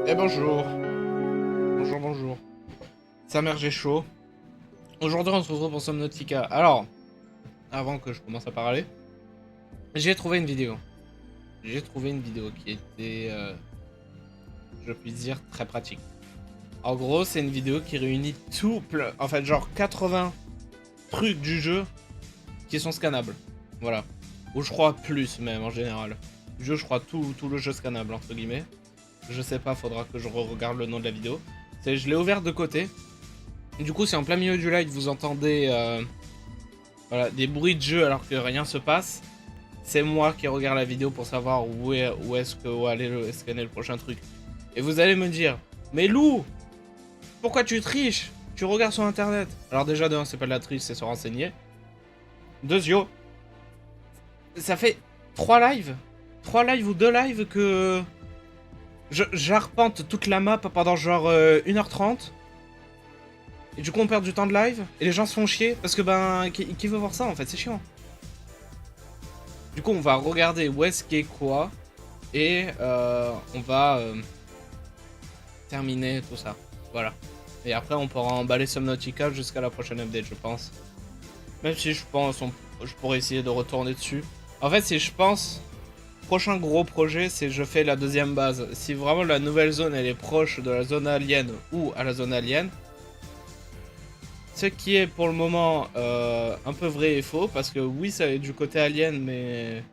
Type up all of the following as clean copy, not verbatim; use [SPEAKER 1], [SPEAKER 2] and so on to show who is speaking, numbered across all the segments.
[SPEAKER 1] Eh bonjour. Bonjour, bonjour. Sa mère, j'ai chaud. Aujourd'hui, on se retrouve pour Subnautica. Alors, avant que je commence à parler, j'ai trouvé une vidéo. J'ai trouvé une vidéo qui était, je puis dire, très pratique. En gros, c'est une vidéo qui réunit tout plein... En fait, genre 80 trucs du jeu qui sont scannables. Voilà. Ou je crois plus, même, en général. Du jeu, je crois tout le jeu scannable, entre guillemets. Je sais pas, faudra que je regarde le nom de la vidéo. Je l'ai ouvert de côté. Du coup, si en plein milieu du live, vous entendez voilà, des bruits de jeu alors que rien se passe, c'est moi qui regarde la vidéo pour savoir où est-ce que va aller scanner le prochain truc. Et vous allez me dire, mais Lou, pourquoi tu triches? Tu regardes sur internet. Alors déjà, de un, c'est pas de la triche, c'est se renseigner. Deuxio, ça fait 3 lives ou 2 lives que j'arpente toute la map pendant genre 1h30. Et du coup, on perd du temps de live. Et les gens se font chier. Parce que, ben, qui veut voir ça en fait? C'est chiant. Du coup, on va regarder où est-ce qu'est quoi. Et on va terminer tout ça. Voilà. Et après, on pourra emballer Subnautica jusqu'à la prochaine update, je pense. Même si je pense, je pourrais essayer de retourner dessus. En fait, si je pense, prochain gros projet, c'est je fais la deuxième base. Si vraiment la nouvelle zone, elle est proche de la zone alien ou à la zone alien, ce qui est pour le moment un peu vrai et faux, parce que oui, ça est du côté alien, mais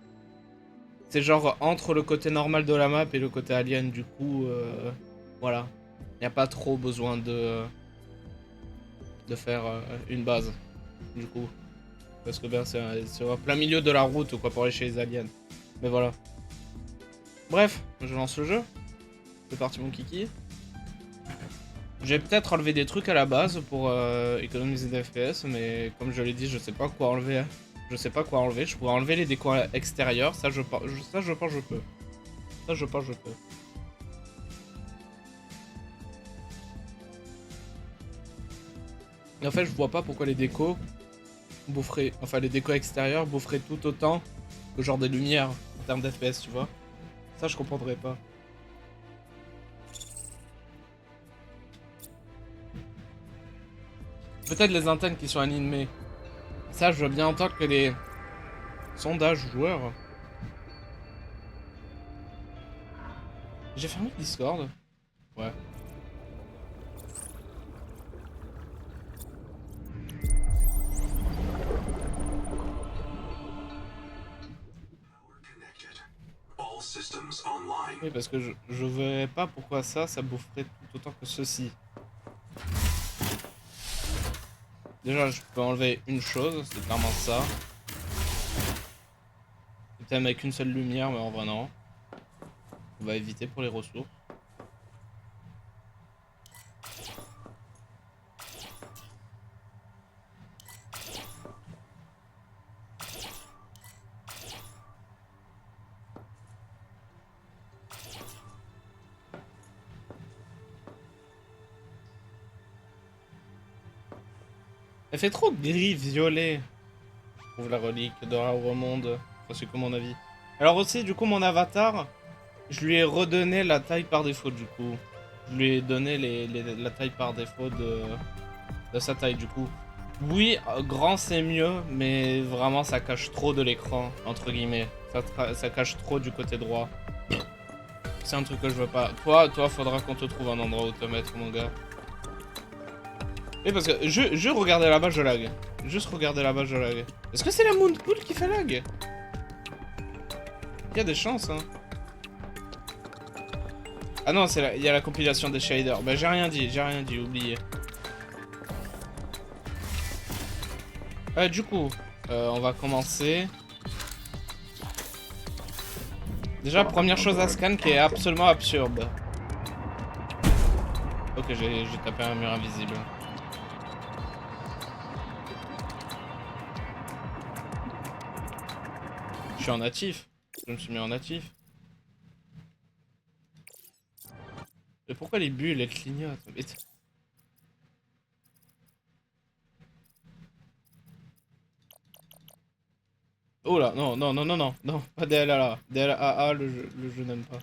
[SPEAKER 1] c'est genre entre le côté normal de la map et le côté alien, du coup, voilà. Il n'y a pas trop besoin de faire une base, du coup. Parce que ben, c'est en plein milieu de la route, quoi, pour aller chez les aliens. Mais voilà. Bref, je lance le jeu. C'est parti, mon kiki. J'ai peut-être enlevé des trucs à la base pour économiser des FPS, mais comme je l'ai dit, je sais pas quoi enlever. Je sais pas quoi enlever. Je pourrais enlever les décors extérieurs. Ça, je pense, je peux. Ça, je pense, je peux. Et en fait, je vois pas pourquoi les décos boufferaient. Enfin, les décos extérieurs boufferaient tout autant que genre des lumières en termes d'FPS, tu vois. Ça, je comprendrais pas. Peut-être les antennes qui sont animées. Ça, je veux bien entendre que les sondages joueurs. J'ai fermé le Discord. Ouais. Oui, parce que je verrais pas pourquoi ça boufferait tout autant que ceci. Déjà, je peux enlever une chose, c'est clairement ça. Peut-être avec une seule lumière, mais en vrai non. On va éviter pour les ressources. Elle fait trop gris violet. Je trouve la relique de Raour Monde. Enfin, c'est comme mon avis. Alors aussi, du coup, mon avatar, je lui ai redonné la taille par défaut, du coup. Je lui ai donné la taille par défaut de sa taille, du coup. Oui, grand c'est mieux, mais vraiment ça cache trop de l'écran, entre guillemets. Ça cache trop du côté droit. C'est un truc que je veux pas. Toi, faudra qu'on te trouve un endroit où te mettre, mon gars. Oui, parce que je regardais là-bas, je lag. Juste regarder là-bas, je lag. Est-ce que c'est la Moonpool qui fait lag? Il y a des chances, hein. Ah non, il y a la compilation des shaders. Bah, j'ai rien dit, oublié. Du coup, on va commencer. Déjà, première chose à scan qui est absolument absurde. Ok, j'ai tapé un mur invisible. Je suis en natif. Je me suis mis en natif. Mais pourquoi les bulles, elles clignotent? Oh là, non, non, non, non, non, non, pas DLAA. DLAA, le jeu n'aime pas.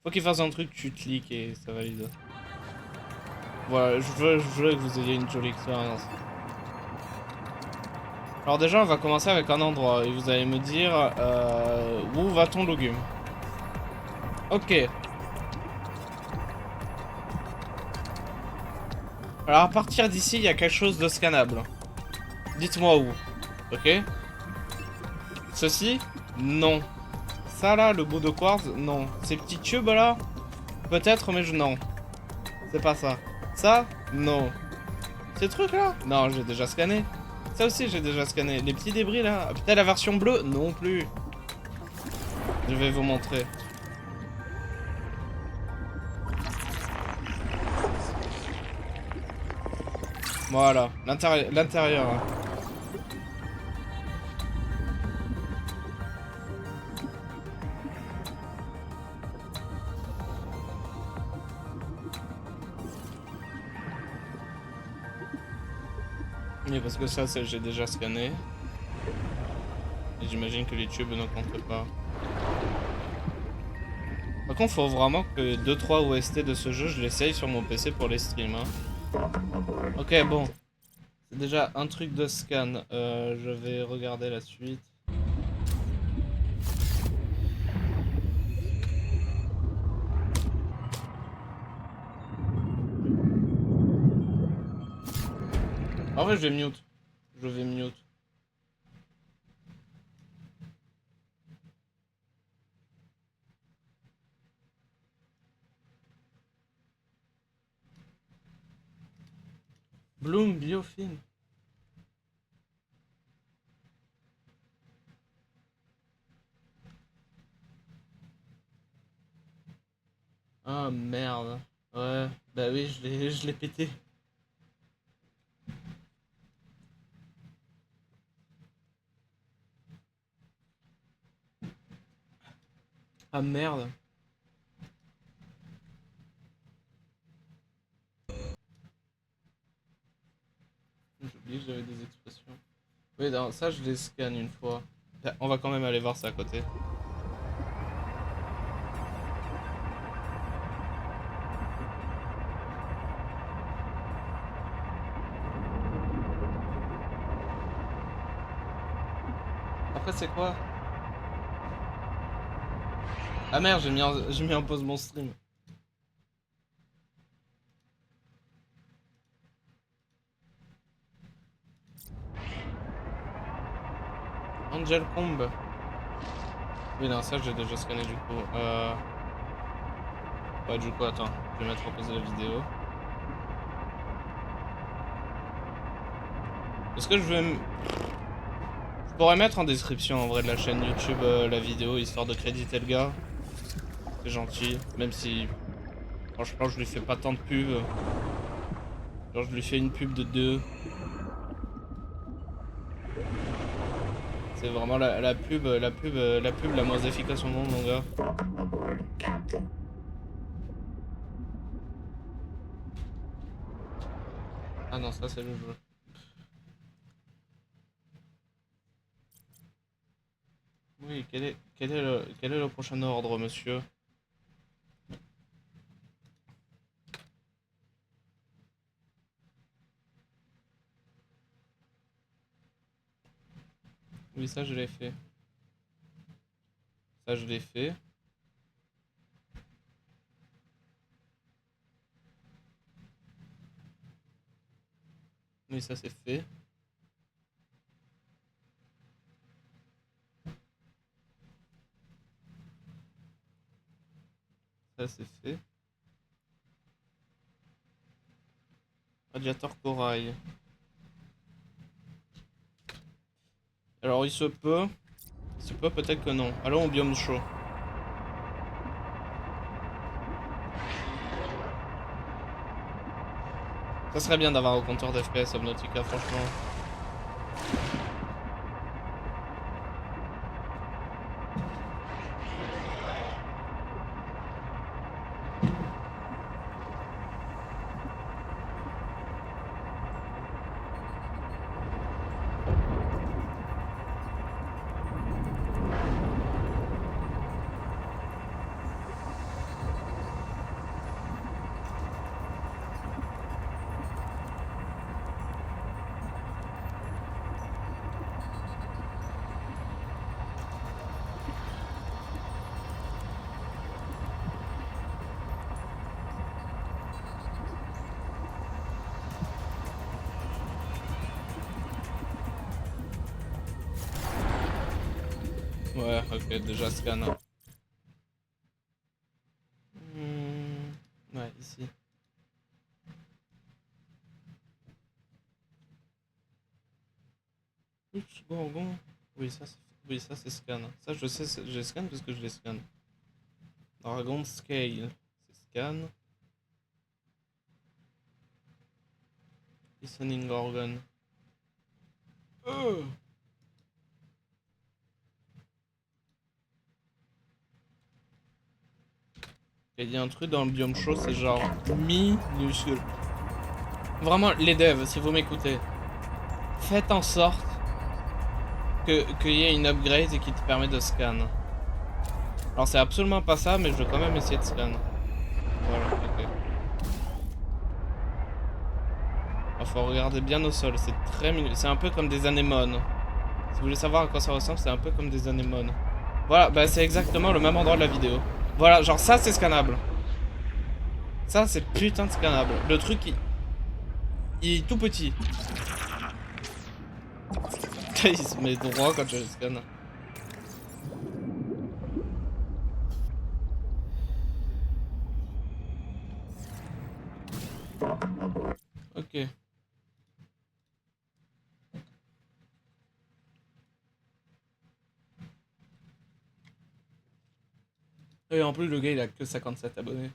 [SPEAKER 1] Faut qu'il fasse un truc, tu cliques et ça valide. Voilà, je veux que vous ayez une jolie expérience. Alors déjà, on va commencer avec un endroit et vous allez me dire où va ton légume. Ok. Alors à partir d'ici, il y a quelque chose de scannable. Dites-moi où. Ok. Ceci? Non. Ça là, le bout de quartz? Non. Ces petits tubes là? Peut-être, mais non. C'est pas ça. Ça? Non. Ces trucs là? Non, j'ai déjà scanné. Ça aussi, j'ai déjà scanné. Les petits débris là? Ah, putain, la version bleue? Non plus. Je vais vous montrer. Voilà, l'intérieur. Hein. Oui, parce que ça j'ai déjà scanné. Et j'imagine que les tubes ne comptent pas. Par contre, faut vraiment que 2-3 OST de ce jeu, je l'essaye sur mon PC pour les streams. Hein. Ok, bon. C'est déjà un truc de scan. Je vais regarder la suite. En vrai, je vais mute. Je vais mute. Bloom Biofilm. Ah merde. Ouais, bah oui, je l'ai pété. Ah merde. J'ai oublié que j'avais des expressions. Oui, non, ça je les scanne une fois. On va quand même aller voir ça à côté. Après c'est quoi? Ah merde, j'ai mis en pause mon stream. Angel Comb. Oui, non, ça j'ai déjà scanné du coup. Ouais, du coup, attends, je vais mettre en pause la vidéo. Est-ce que je vais Je pourrais mettre en description en vrai de la chaîne YouTube la vidéo histoire de créditer le gars. C'est gentil, même si franchement je lui fais pas tant de pub. Genre je lui fais une pub de 2. C'est vraiment la pub, la moins efficace au monde, mon gars. Ah non, ça c'est le jeu. Oui, quel est le prochain ordre, monsieur? Oui, ça je l'ai fait. Ça je l'ai fait. Oui, ça c'est fait. Ça c'est fait. Radiateur corail. Alors il se peut. Il se peut peut-être que non. Allons au biome chaud. Ça serait bien d'avoir un compteur d'FPS Subnautica, franchement. Ok, déjà scan. Ouais, ici. Oups, Gorgon. Oui, ça c'est scan. Ça je sais, je scan parce que je les scanne. Dragon Scale, c'est scan. Listening Gorgon. Il y a un truc dans le biome chaud, c'est genre minuscule. Vraiment, les devs, si vous m'écoutez, faites en sorte qu'il y ait une upgrade et qui te permet de scan. Alors c'est absolument pas ça, mais je veux quand même essayer de scan. Voilà, ok. Il faut regarder bien au sol, c'est très minuscule. C'est un peu comme des anémones. Si vous voulez savoir à quoi ça ressemble, c'est un peu comme des anémones. Voilà, bah c'est exactement le même endroit de la vidéo. Voilà, genre ça c'est scannable. Ça c'est putain de scannable. Le truc il est tout petit. Il se met droit quand je le scanne. Ok. Et en plus le gars il a que 57 abonnés.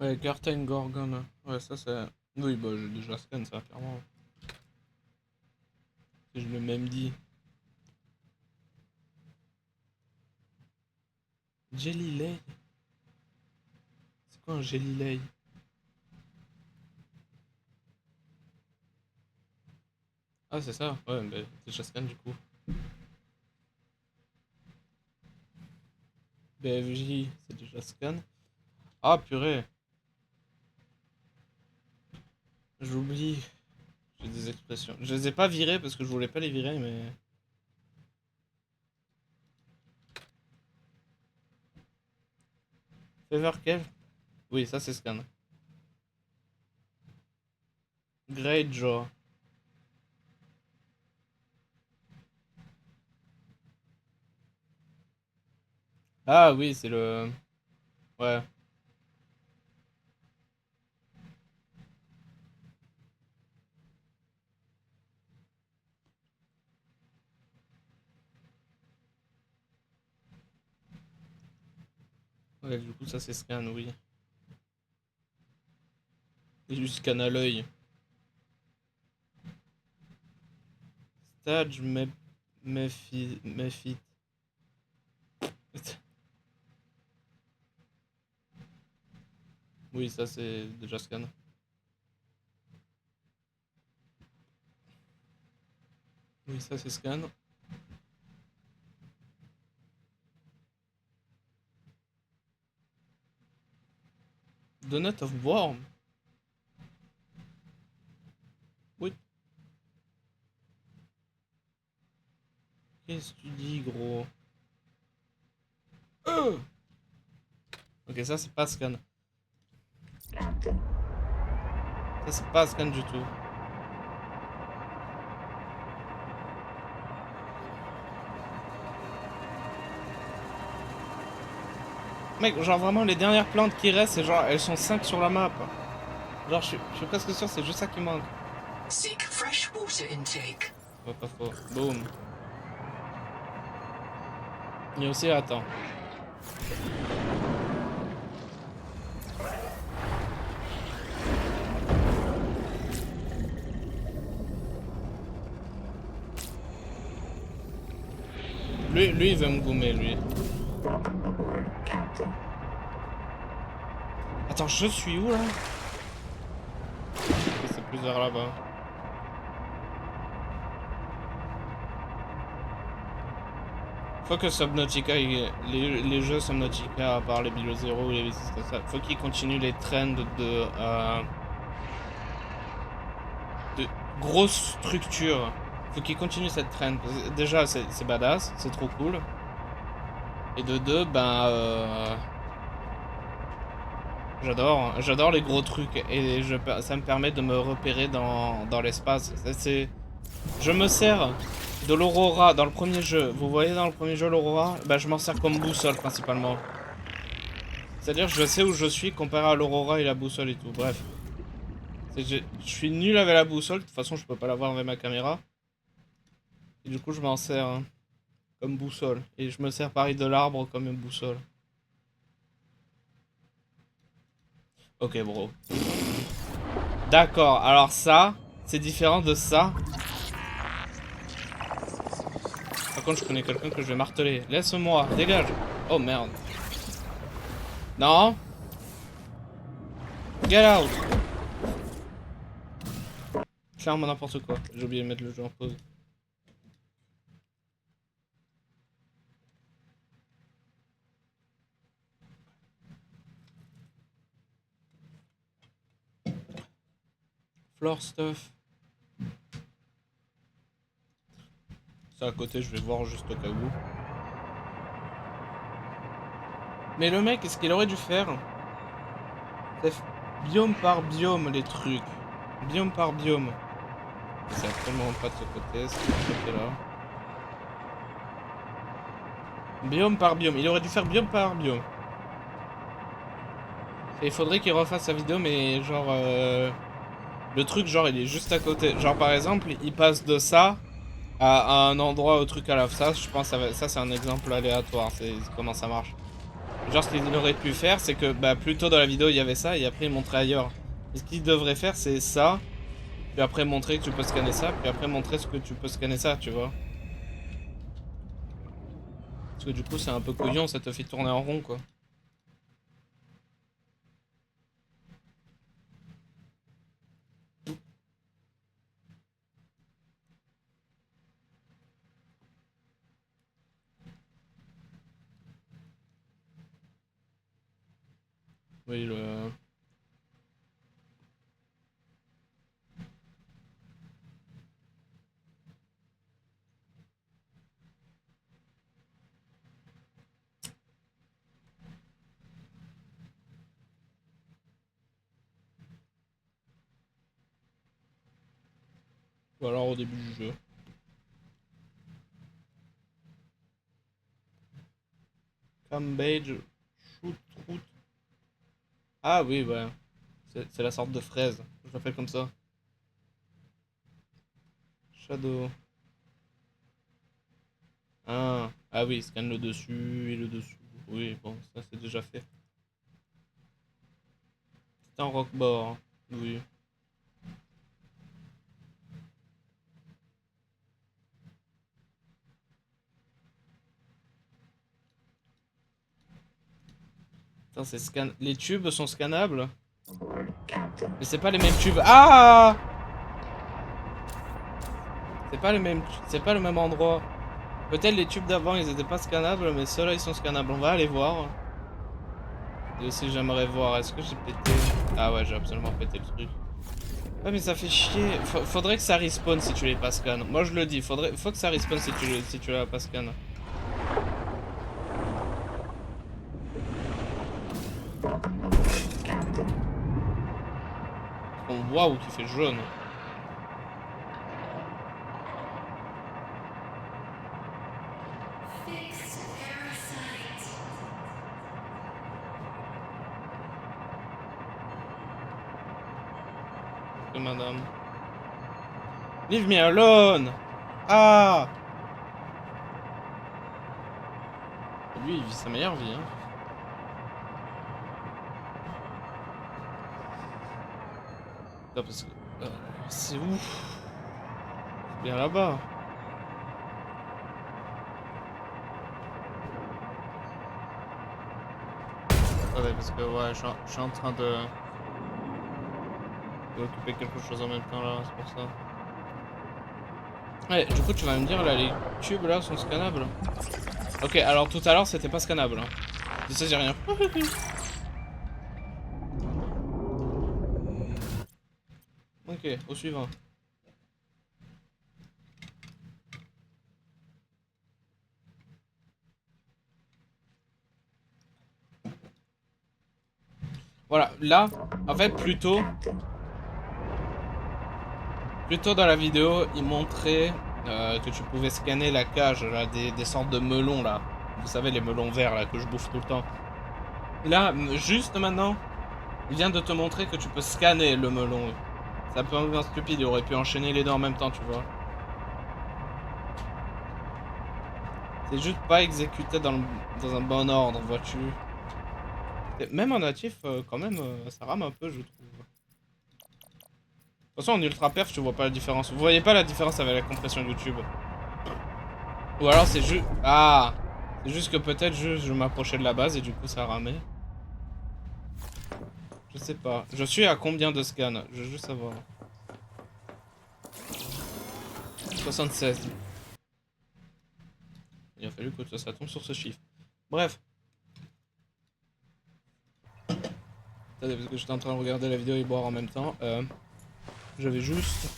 [SPEAKER 1] Ouais, Curtain Gorgon. Ouais, ça c'est... Oui, bah j'ai déjà scan ça, clairement. Je l'ai même dit. Jelly Lay. C'est quoi un Jelly Lay? Ah c'est ça, ouais, bah déjà scan du coup. BFJ, c'est déjà scan. Ah purée. J'oublie. J'ai des expressions. Je les ai pas virées parce que je voulais pas les virer, mais... Fever Cave. Oui, ça c'est scan. Greyjaw. Ah oui, c'est le... Ouais. Ouais, du coup ça c'est scan, oui. Et du scan à l'œil. Stage Mephit. Oui, ça c'est déjà scan. Oui, ça c'est scan. Donut of Worm. Oui. Qu'est-ce que tu dis, gros? Ok, ça c'est pas scan. Ça c'est pas scan du tout. Mec, genre vraiment les dernières plantes qui restent, c'est genre elles sont 5 sur la map. Genre je suis presque sûr c'est juste ça qui manque.
[SPEAKER 2] Seek fresh water intake.
[SPEAKER 1] Ouais, pas faux. Boom. Il y a aussi attends. Lui il veut me gommer lui. Attends, je suis où là? C'est plus vers là-bas. Faut que Subnautica, les jeux Subnautica, à part les Below Zero ou les comme ça, faut qu'ils continuent les trends de grosses structures. Faut qu'ils continuent cette trend. Déjà, c'est badass, c'est trop cool. Et de deux, ben, J'adore les gros trucs et ça me permet de me repérer dans l'espace. Je me sers de l'aurora dans le premier jeu. Vous voyez dans le premier jeu l'aurora? Bah je m'en sers comme boussole principalement. C'est-à-dire je sais où je suis comparé à l'aurora et la boussole et tout. Bref. Je suis nul avec la boussole. De toute façon je peux pas la voir avec ma caméra. Et du coup je m'en sers hein, comme boussole. Et je me sers pareil de l'arbre comme une boussole. Ok bro. D'accord, alors ça, c'est différent de ça. Par contre, je connais quelqu'un que je vais marteler. Laisse-moi, dégage. Oh merde. Non. Get out. Clairement n'importe quoi. J'ai oublié de mettre le jeu en pause. Floor stuff. Ça à côté, je vais voir juste au cas où. Mais le mec, est-ce qu'il aurait dû faire? C'est biome par biome les trucs. Biome par biome. C'est absolument pas de ce côté, c'est de ce côté-là. Biome par biome. Il aurait dû faire biome par biome. Et il faudrait qu'il refasse sa vidéo, mais genre... le truc, genre, il est juste à côté. Genre, par exemple, il passe de ça à un endroit au truc à la... Ça, je pense, ça c'est un exemple aléatoire. C'est comment ça marche. Genre, ce qu'il aurait pu faire, c'est que bah, plus tôt dans la vidéo, il y avait ça, et après, il montrait ailleurs. Et ce qu'il devrait faire, c'est ça. Puis après, montrer que tu peux scanner ça. Puis après, montrer ce que tu peux scanner ça, tu vois. Parce que du coup, c'est un peu couillon, ça te fait tourner en rond, quoi. Oui, le... Ou alors au début du jeu. Cambage, shoot, route. Ah oui, ouais. C'est la sorte de fraise. Je l'appelle comme ça. Shadow. Ah oui, scanne le dessus et le dessous. Oui, bon, ça c'est déjà fait. C'est un rockbore. Oui. Putain, c'est scan... Les tubes sont scannables? Mais c'est pas les mêmes tubes. Ah! C'est pas les mêmes... C'est pas le même endroit. Peut-être les tubes d'avant ils étaient pas scannables, mais ceux-là ils sont scannables. On va aller voir. Et aussi j'aimerais voir, est-ce que j'ai pété... Ah ouais, j'ai absolument pété le truc. Ouais mais ça fait chier. Faudrait que ça respawn si tu les pas scan. Moi je le dis, faut que ça respawn si tu l'as pas scan. On voit où qui fait jaune. Que madame. Leave me alone! Ah! Lui, il vit sa meilleure vie, hein. Non, parce que... c'est où? C'est bien là-bas. Attendez, parce que ouais, je suis en train de occuper quelque chose en même temps là, c'est pour ça. Ouais, du coup, tu vas me dire là, les tubes là sont scannables. Ok, alors tout à l'heure c'était pas scannable. Hein. Je sais, j'ai rien. Ok, au suivant. Voilà, là, en fait, plus tôt dans la vidéo, il montrait que tu pouvais scanner la cage, là, des sortes de melons, là. Vous savez, les melons verts, là, que je bouffe tout le temps. Là, juste maintenant, il vient de te montrer que tu peux scanner le melon. C'est un peu stupide, il aurait pu enchaîner les deux en même temps, tu vois. C'est juste pas exécuté dans un bon ordre, vois-tu. Même en natif, quand même, ça rame un peu, je trouve. De toute façon, en ultra perf, tu vois pas la différence. Vous voyez pas la différence avec la compression YouTube. Ou alors c'est juste... Ah! C'est juste que peut-être je m'approchais de la base et du coup ça ramait. Je sais pas. Je suis à combien de scans? Je veux juste savoir. 76. Il a fallu que ça tombe sur ce chiffre. Bref. Attendez, parce que j'étais en train de regarder la vidéo et boire en même temps. Je vais juste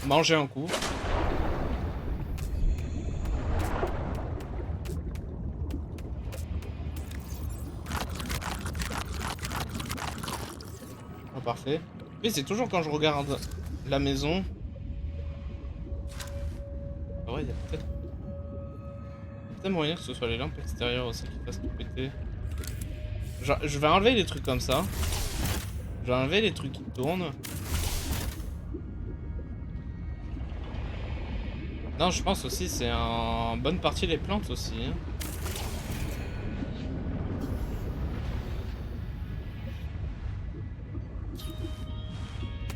[SPEAKER 1] manger un coup. Ah, parfait. Mais c'est toujours quand je regarde la maison. Ah ouais, il y a peut-être moyen que ce soit les lampes extérieures aussi qui fassent tout péter. Genre, je vais enlever les trucs comme ça. Je vais enlever les trucs qui tournent. Non, je pense aussi c'est en bonne partie les plantes aussi. Hein.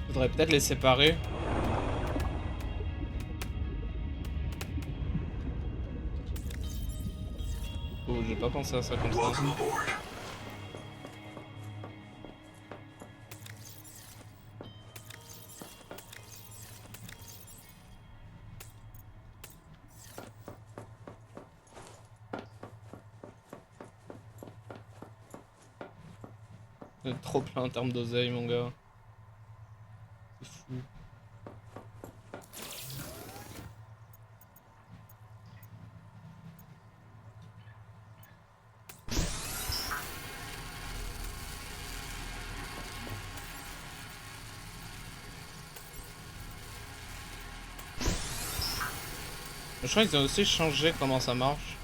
[SPEAKER 1] Faudrait peut-être les séparer. Oh, j'ai pas pensé à ça comme ça.
[SPEAKER 2] Welcome aboard.
[SPEAKER 1] Trop plein en termes d'oseille, mon gars. C'est fou. Je crois qu'ils ont aussi changé comment ça marche.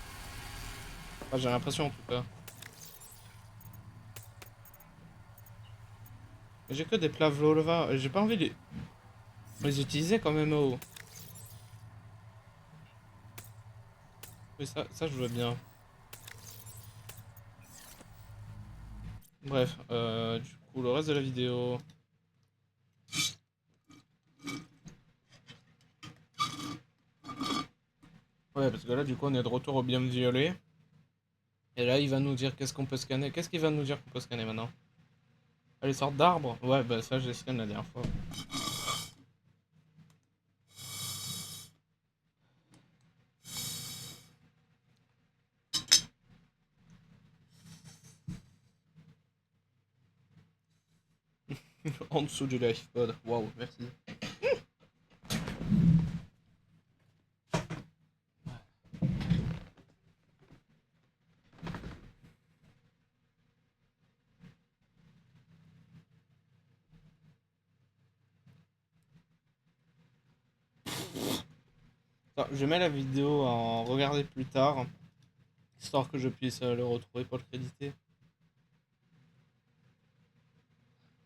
[SPEAKER 1] Enfin, j'ai l'impression en tout cas. J'ai que des plats Vlova. J'ai pas envie de les utiliser quand même. Oh. Oui, ça je veux bien. Bref, du coup, le reste de la vidéo. Ouais, parce que là, du coup, on est de retour au biome violet. Et là, il va nous dire qu'est-ce qu'on peut scanner. Qu'est-ce qu'il va nous dire qu'on peut scanner maintenant? Ah, les sortes d'arbres? Ouais, bah ça, j'ai scanné la dernière fois. En dessous du lifepod. Waouh, merci. Attends, je mets la vidéo en regarder plus tard. Histoire que je puisse le retrouver pour le créditer.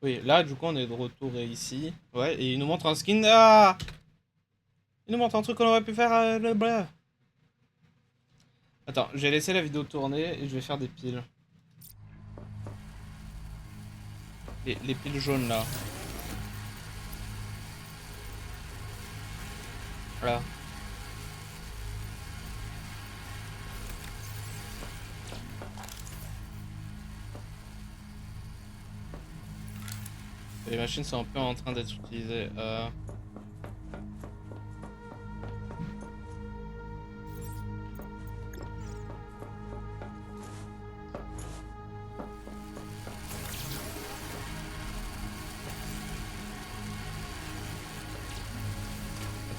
[SPEAKER 1] Oui, là, du coup, on est de retour ici. Ouais, et il nous montre un skin. Ah! Il nous montre un truc qu'on aurait pu faire. Le bleu. Attends, j'ai laissé la vidéo tourner et je vais faire des piles. Les piles jaunes là. Voilà. Les machines sont un peu en train d'être utilisées.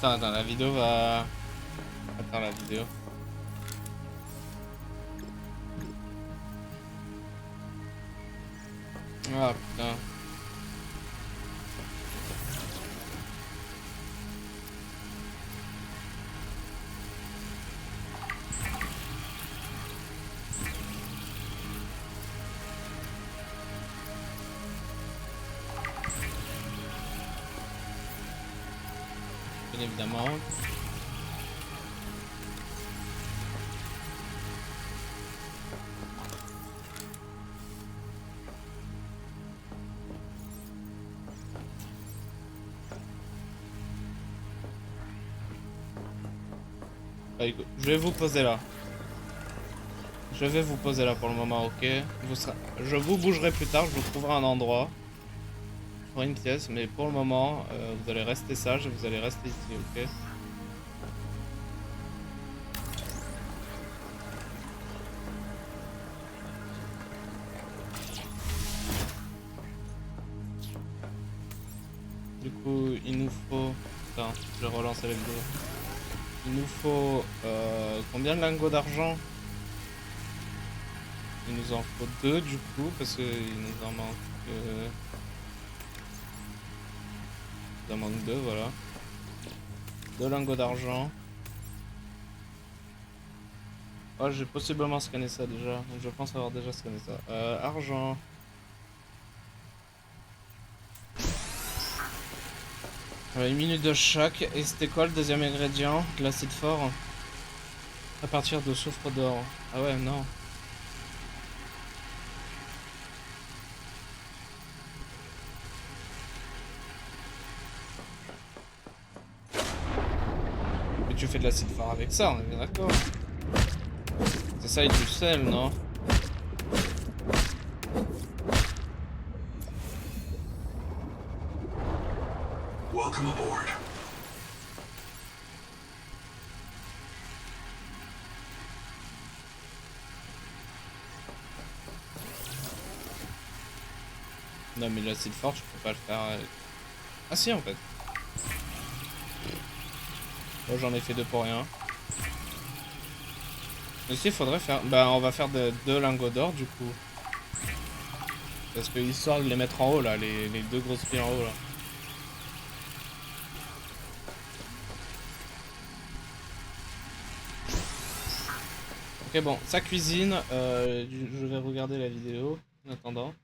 [SPEAKER 1] Attends, la vidéo va... Attends, la vidéo. Ah putain. Bien évidemment. Bah, écoute, je vais vous poser là. Je vais vous poser là pour le moment, ok. Je vous bougerai plus tard, je vous trouverai un endroit. Je trouverai une pièce, mais pour le moment, vous allez rester sage et vous allez rester ici, ok. Du coup, il nous faut... Attends, je vais relancer la vidéo. Il nous faut... combien de lingots d'argent? Il nous en faut 2 du coup, parce qu'il nous en manque... il en manque 2, voilà. 2 lingots d'argent. Oh, j'ai possiblement scanné ça déjà. Je pense avoir déjà scanné ça. Argent. Une minute de chaque. Et c'était quoi le deuxième ingrédient? De l'acide fort. À partir de soufre d'or. Ah ouais, non. Mais tu fais de l'acide fort avec ça, on est bien d'accord. C'est ça et du sel, non?
[SPEAKER 2] Welcome aboard.
[SPEAKER 1] Non mais l'acide fort, tu peux pas le faire... Ah si, en fait. Oh, j'en ai fait 2 pour rien. Mais si, il faudrait faire... Bah, on va faire 2 lingots d'or, du coup. Parce que histoire de les mettre en haut, là, les 2 grosses filles en haut, là. Ok, bon, ça cuisine. Je vais regarder la vidéo, en attendant.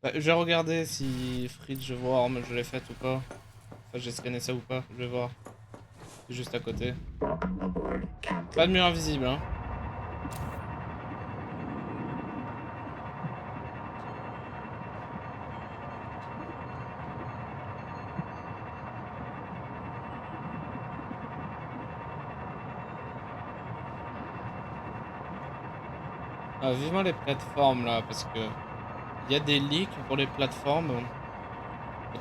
[SPEAKER 1] Bah, je vais regarder si Fridge Worm, je l'ai faite ou pas. Enfin, j'ai scanné ça ou pas, je vais voir. C'est juste à côté. Pas de mur invisible, hein. Ah, vivement les plateformes là, parce que il y a des leaks pour les plateformes.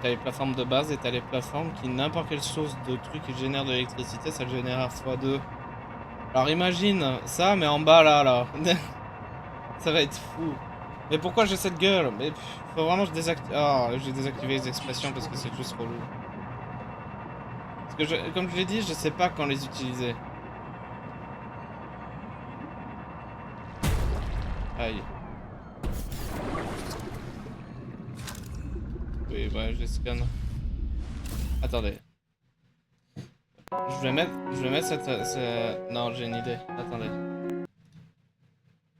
[SPEAKER 1] T'as les plateformes de base et t'as les plateformes qui, n'importe quelle source de truc qui génère de l'électricité, ça le génère x2. Alors imagine ça, mais en bas là. Ça va être fou. Mais pourquoi j'ai cette gueule? Mais faut vraiment que je désactive. Ah, j'ai désactivé les expressions parce que c'est juste relou. Parce que comme je l'ai dit, je sais pas quand les utiliser. Aïe. Oui, ouais, je les scanne. Attendez. Je vais mettre Non, j'ai une idée. Attendez.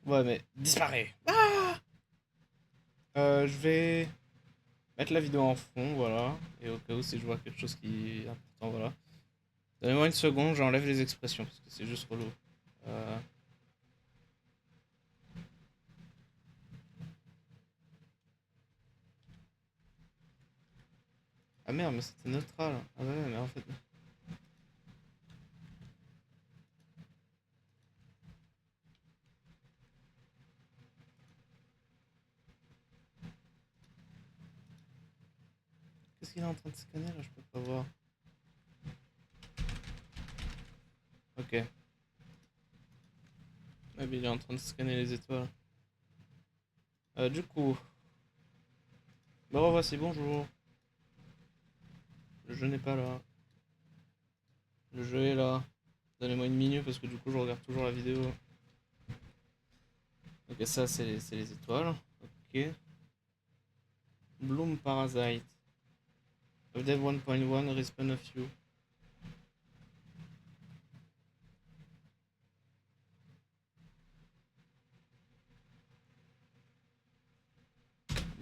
[SPEAKER 1] Ouais, mais disparaît. Je vais mettre la vidéo en fond, voilà. Et au cas où, si je vois quelque chose qui est important, voilà. Donnez-moi une seconde, j'enlève les expressions parce que c'est juste relou. Euh... Ah merde, mais c'était neutral. Ah ouais, mais en fait. Qu'est-ce qu'il est en train de scanner là? Je peux pas voir. Ok. Ah, mais il est en train de scanner les étoiles. Du coup. Me revoici, bonjour. Le jeu n'est pas là. Le jeu est là. Donnez-moi une minute parce que du coup je regarde toujours la vidéo. Et ça, c'est les étoiles. Ok. Bloom Parasite. Dev 1.1, respawn of you.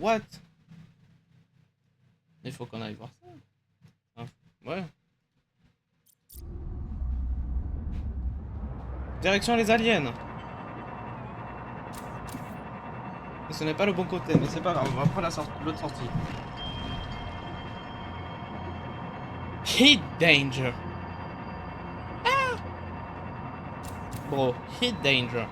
[SPEAKER 1] What? Il faut qu'on aille voir ça. Ah, ouais. Direction les aliens. Ce n'est pas le bon côté, mais c'est pas grave, on va prendre l'autre sortie. Heat danger. Ah. Bro, heat danger.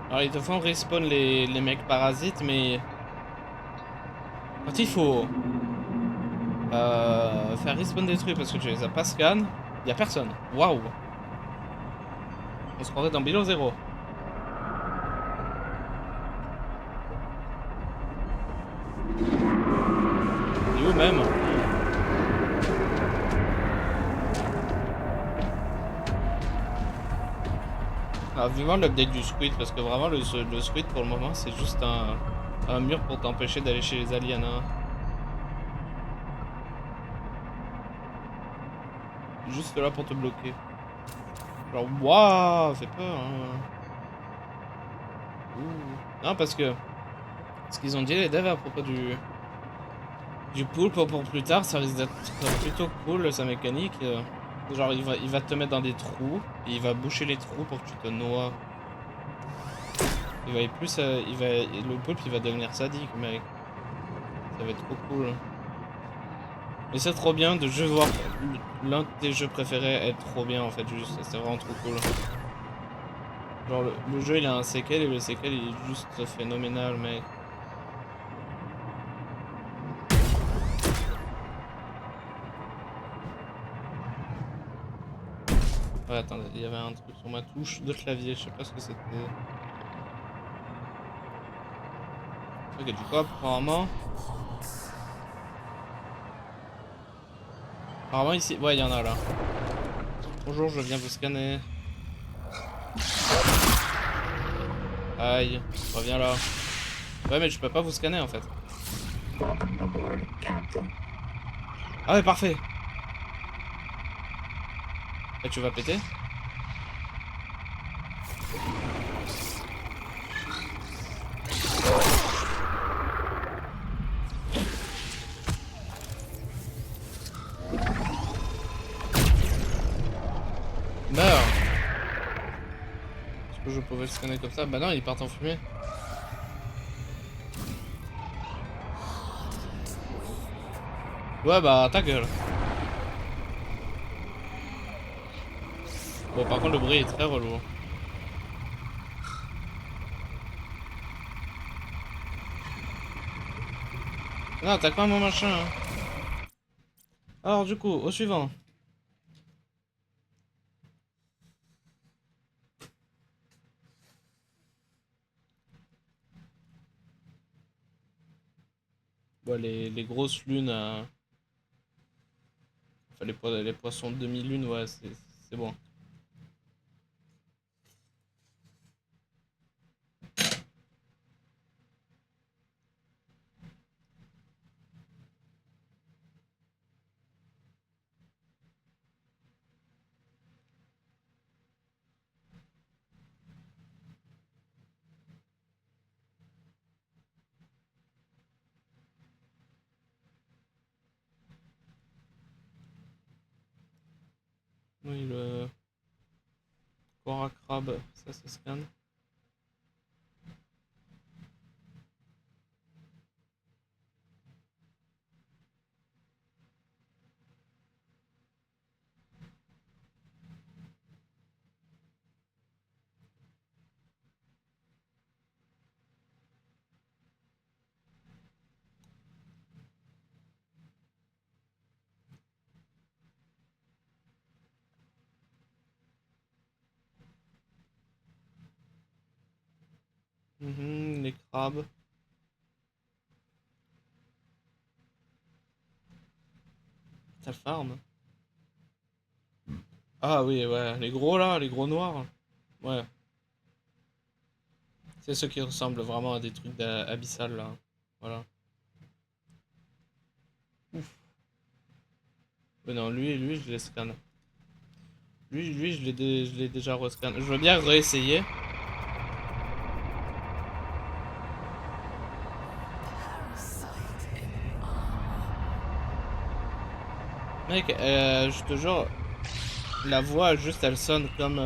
[SPEAKER 1] Alors ils te font respawn les mecs parasites, mais quand il faut faire respawn des trucs parce que tu les as pas scan, y a personne. Waouh. On se croirait dans Below Zero. Et où même? Ah, vivement l'update du Squid, parce que vraiment le Squid pour le moment c'est juste un mur pour t'empêcher d'aller chez les aliens. Hein. Juste là pour te bloquer. Genre, waouh, fait peur. Hein. Ouh. Non, parce que ce qu'ils ont dit les devs à propos du poulpe pour plus tard, ça risque d'être plutôt cool sa mécanique. Genre, il va te mettre dans des trous et il va boucher les trous pour que tu te noies. Il va être plus, le poulpe il va devenir sadique, mec. Ça va être trop cool. Mais c'est trop bien de juste voir l'un de tes jeux préférés être trop bien en fait, juste, c'est vraiment trop cool. Genre le jeu il a un séquel et le séquel il est juste phénoménal, mec. Ouais, attendez, il y avait un truc sur ma touche de clavier, je sais pas ce que c'était. Ok, du coup, apparemment. Apparemment, ici. Ouais, il y en a là. Bonjour, je viens vous scanner. Aïe, reviens là. Ouais, mais je peux pas vous scanner en fait. Ah, ouais, parfait. Et tu vas péter? Meurs! Est-ce que je pouvais le scanner comme ça? Bah non, il part en fumée. Ouais, bah ta gueule. Bon, par contre, le bruit est très relou. Non, attaque pas mon machin. Hein. Alors, du coup, au suivant. Ouais, les grosses lunes. Enfin, les poissons de demi-lune, ouais, c'est bon. Oui, le Cora Crabe, ça se scanne. les crabes. Ça farm. Ah oui, ouais, les gros là, les gros noirs. Ouais. C'est ceux qui ressemblent vraiment à des trucs d'abyssal là. Voilà. Ouf. Mais non, lui, je l'ai scan. Lui, je l'ai déjà rescan. Je veux bien réessayer. Mec, je te jure, la voix juste elle sonne comme.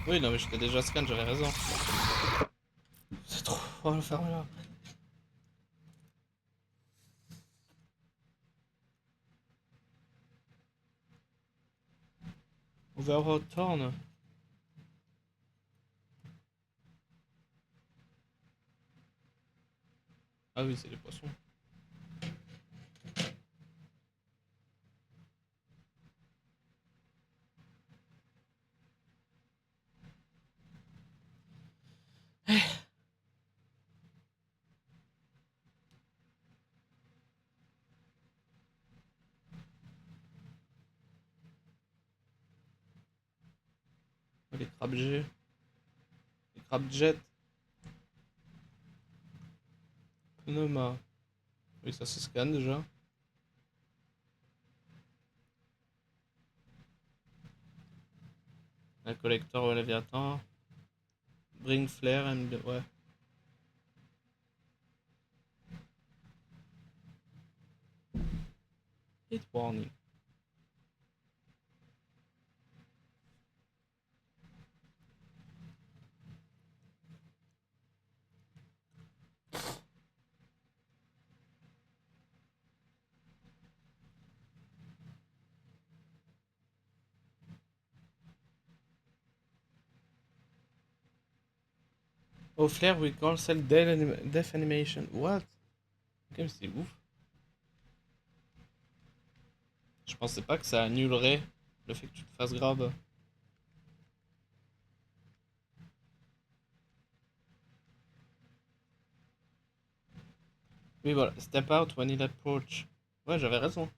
[SPEAKER 1] Oui, non, mais je t'ai déjà scan, j'avais raison. C'est trop. On va le faire là. Overthorn. Ah oui, c'est les poissons. Les crabes G. Les crabes jet. Pneuma. Oui, ça se scanne déjà. Un collecteur au Léviathan. Bring flare, ouais. Hit warning. Au flare, we cancel death animation. What? Ok, mais c'est ouf. Je pensais pas que ça annulerait le fait que tu te fasses grab. Oui, voilà. Step out when il approach. Ouais, j'avais raison.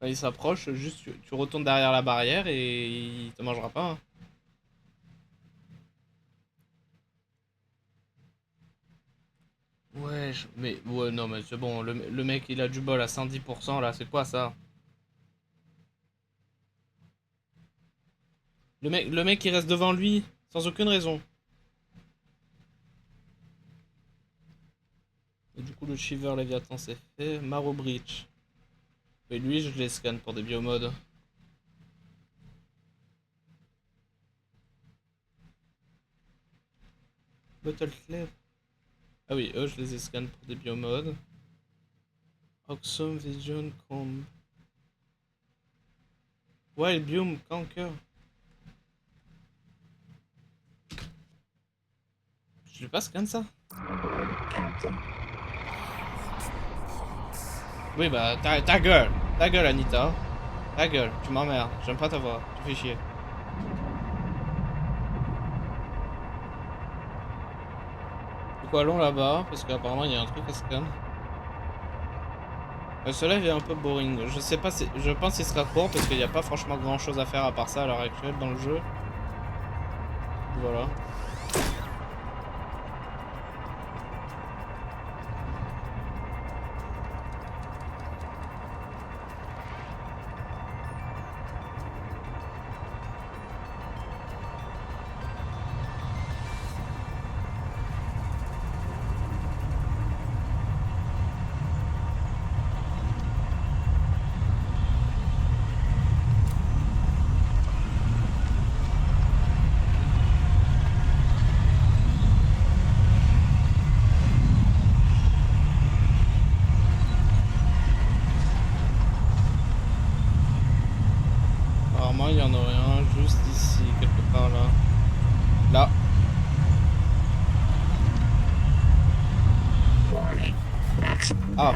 [SPEAKER 1] Quand il s'approche, juste tu retournes derrière la barrière et il te mangera pas. Hein. Ouais, mais ouais, non, mais c'est bon. Le mec, il a du bol à 110% là. C'est quoi ça? Le mec, il reste devant lui sans aucune raison. Et du coup, le Shiver Léviathan, c'est fait. Marrow Breach. Et lui, je les scanne pour des biomodes. Bottle Clave. Ah oui, eux, je les scanne pour des biomodes. Oxum, Vision, Comb. Wild Biome, Canker. Je l'ai pas scan ça? Oui, bah, ta gueule. Ta gueule, Anita. Ta gueule, tu m'emmerdes. J'aime pas ta voix. Tu fais chier. Du coup, allons là-bas, parce qu'apparemment, il y a un truc à scan. Ce live est un peu boring. Je sais pas, je pense qu'il sera court, parce qu'il n'y a pas franchement grand-chose à faire à part ça à l'heure actuelle dans le jeu. Voilà. Apparemment, il y en aurait un juste ici, quelque part là. Là. Ah.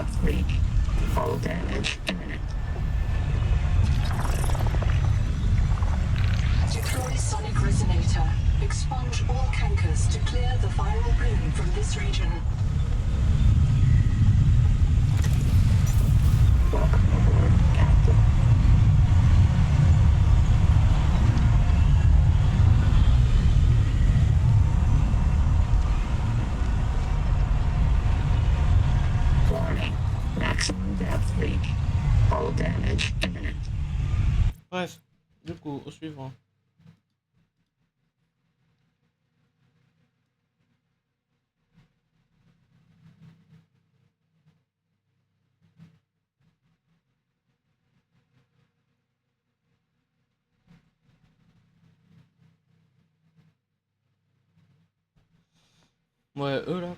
[SPEAKER 3] Deploy sonic resonator. Expunge all cankers to clear the viral bloom from this region.
[SPEAKER 1] Bref, du coup, au suivant. Ouais, eux là.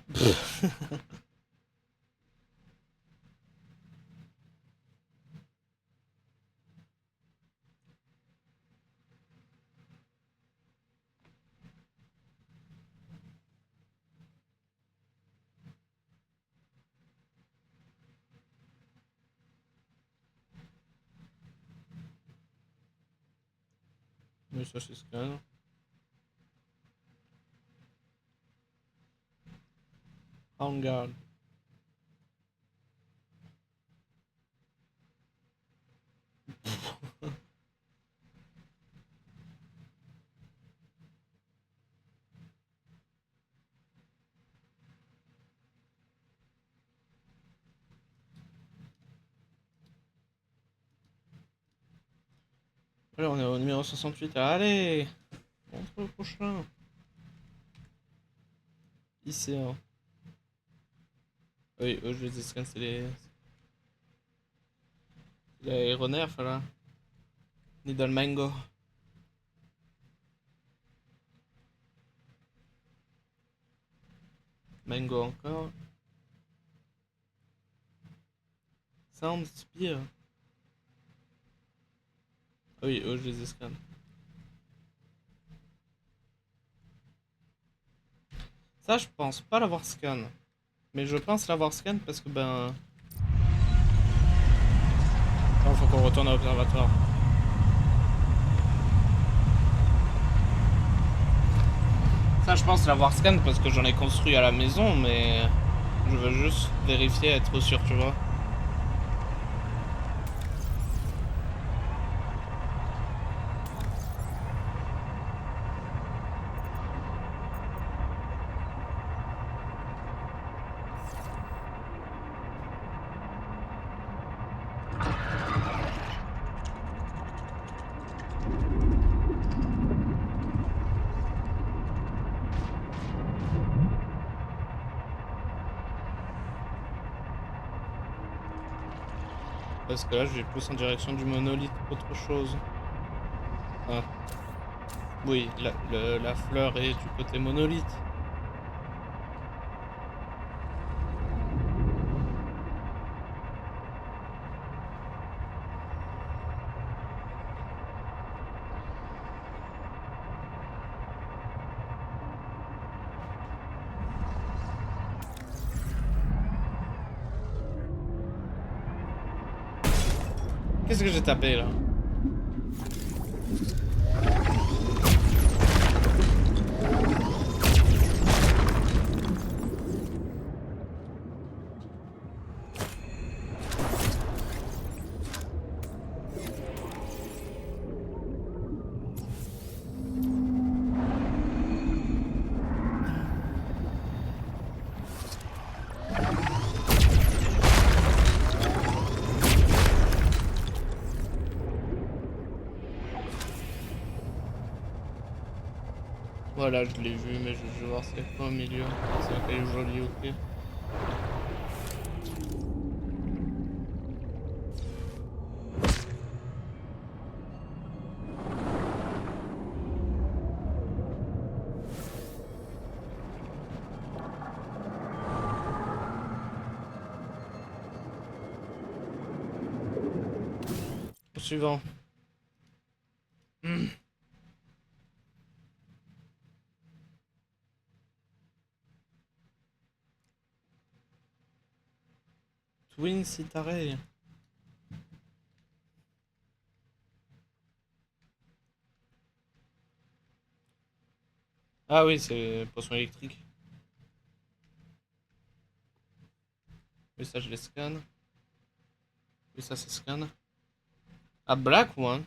[SPEAKER 1] Mais ça c'est scan. En garde. Alors on est au numéro 68. Allez, montre le prochain. Ici. Hein. Oui, eux je les scan, c'est les aéronefs là. Needle Mango. Mango encore. Sound Spear. Oui, eux je les scan. Ça je pense pas l'avoir scan. Mais je pense l'avoir scan parce que ben... Non, faut qu'on retourne à l'observatoire. Ça je pense l'avoir scan parce que j'en ai construit à la maison mais... Je veux juste vérifier, être sûr, tu vois. Parce que là, je vais plus en direction du monolithe qu'autre chose. Ah. Oui, la fleur est du côté monolithe. Qu'est-ce que j'ai tapé là? Voilà, je l'ai vu, mais je vais voir c'est quoi au milieu. C'est un caillou joli, ok. Au suivant. Twin Citarey. Ah oui, c'est poisson électrique. Oui, ça je les scanne. Oui, ça c'est scan. Ah, black one.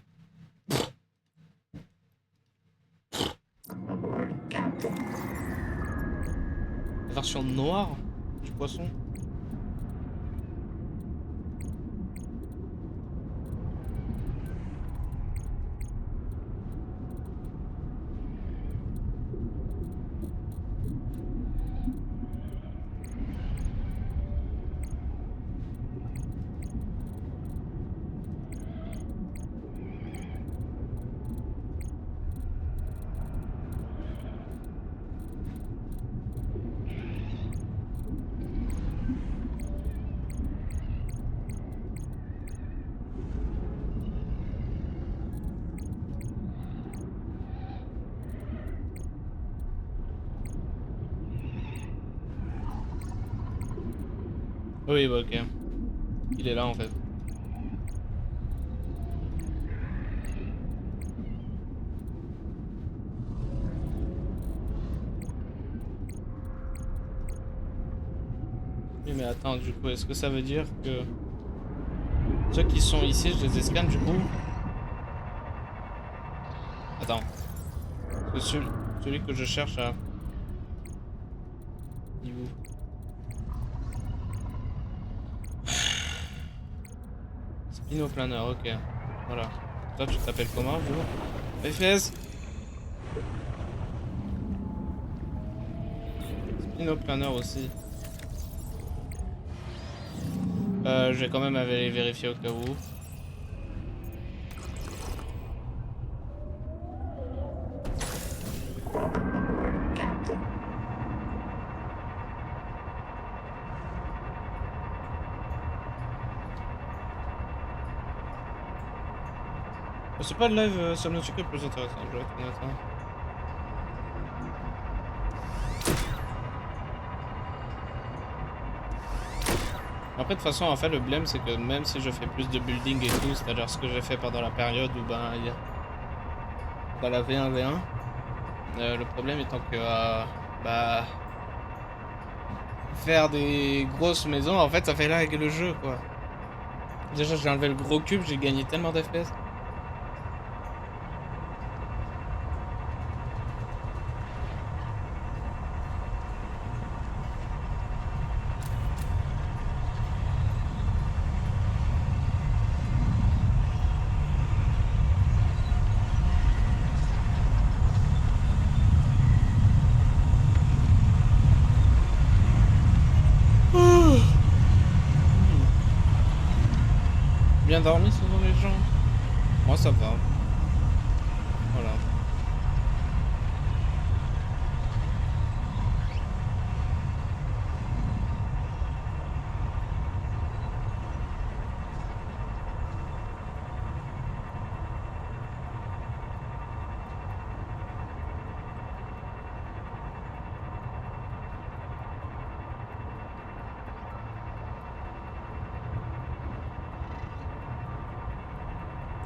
[SPEAKER 1] La version noire du poisson. Oui, bah ok. Il est là en fait. Oui, mais attends, du coup, est-ce que ça veut dire que ceux qui sont ici, je les escanne du coup? Attends. Parce que celui que je cherche à... Il est où? Spinoplaneur, ok. Voilà. Toi, tu t'appelles comment, vous? FS Spinoplaneur aussi. Je vais quand même aller vérifier au cas où. C'est pas le live Subnautica le plus intéressant, je vais être honnête. Hein. Après, de toute façon, en fait, le blême, c'est que même si je fais plus de building et tout, c'est-à-dire ce que j'ai fait pendant la période où, ben, il y a... dans la V1, le problème étant que, bah, faire des grosses maisons, en fait, ça fait lag le jeu, quoi. Déjà, j'ai enlevé le gros cube, j'ai gagné tellement d'FPS. Bien dormi, ce sont les gens. Moi, ça va. Voilà.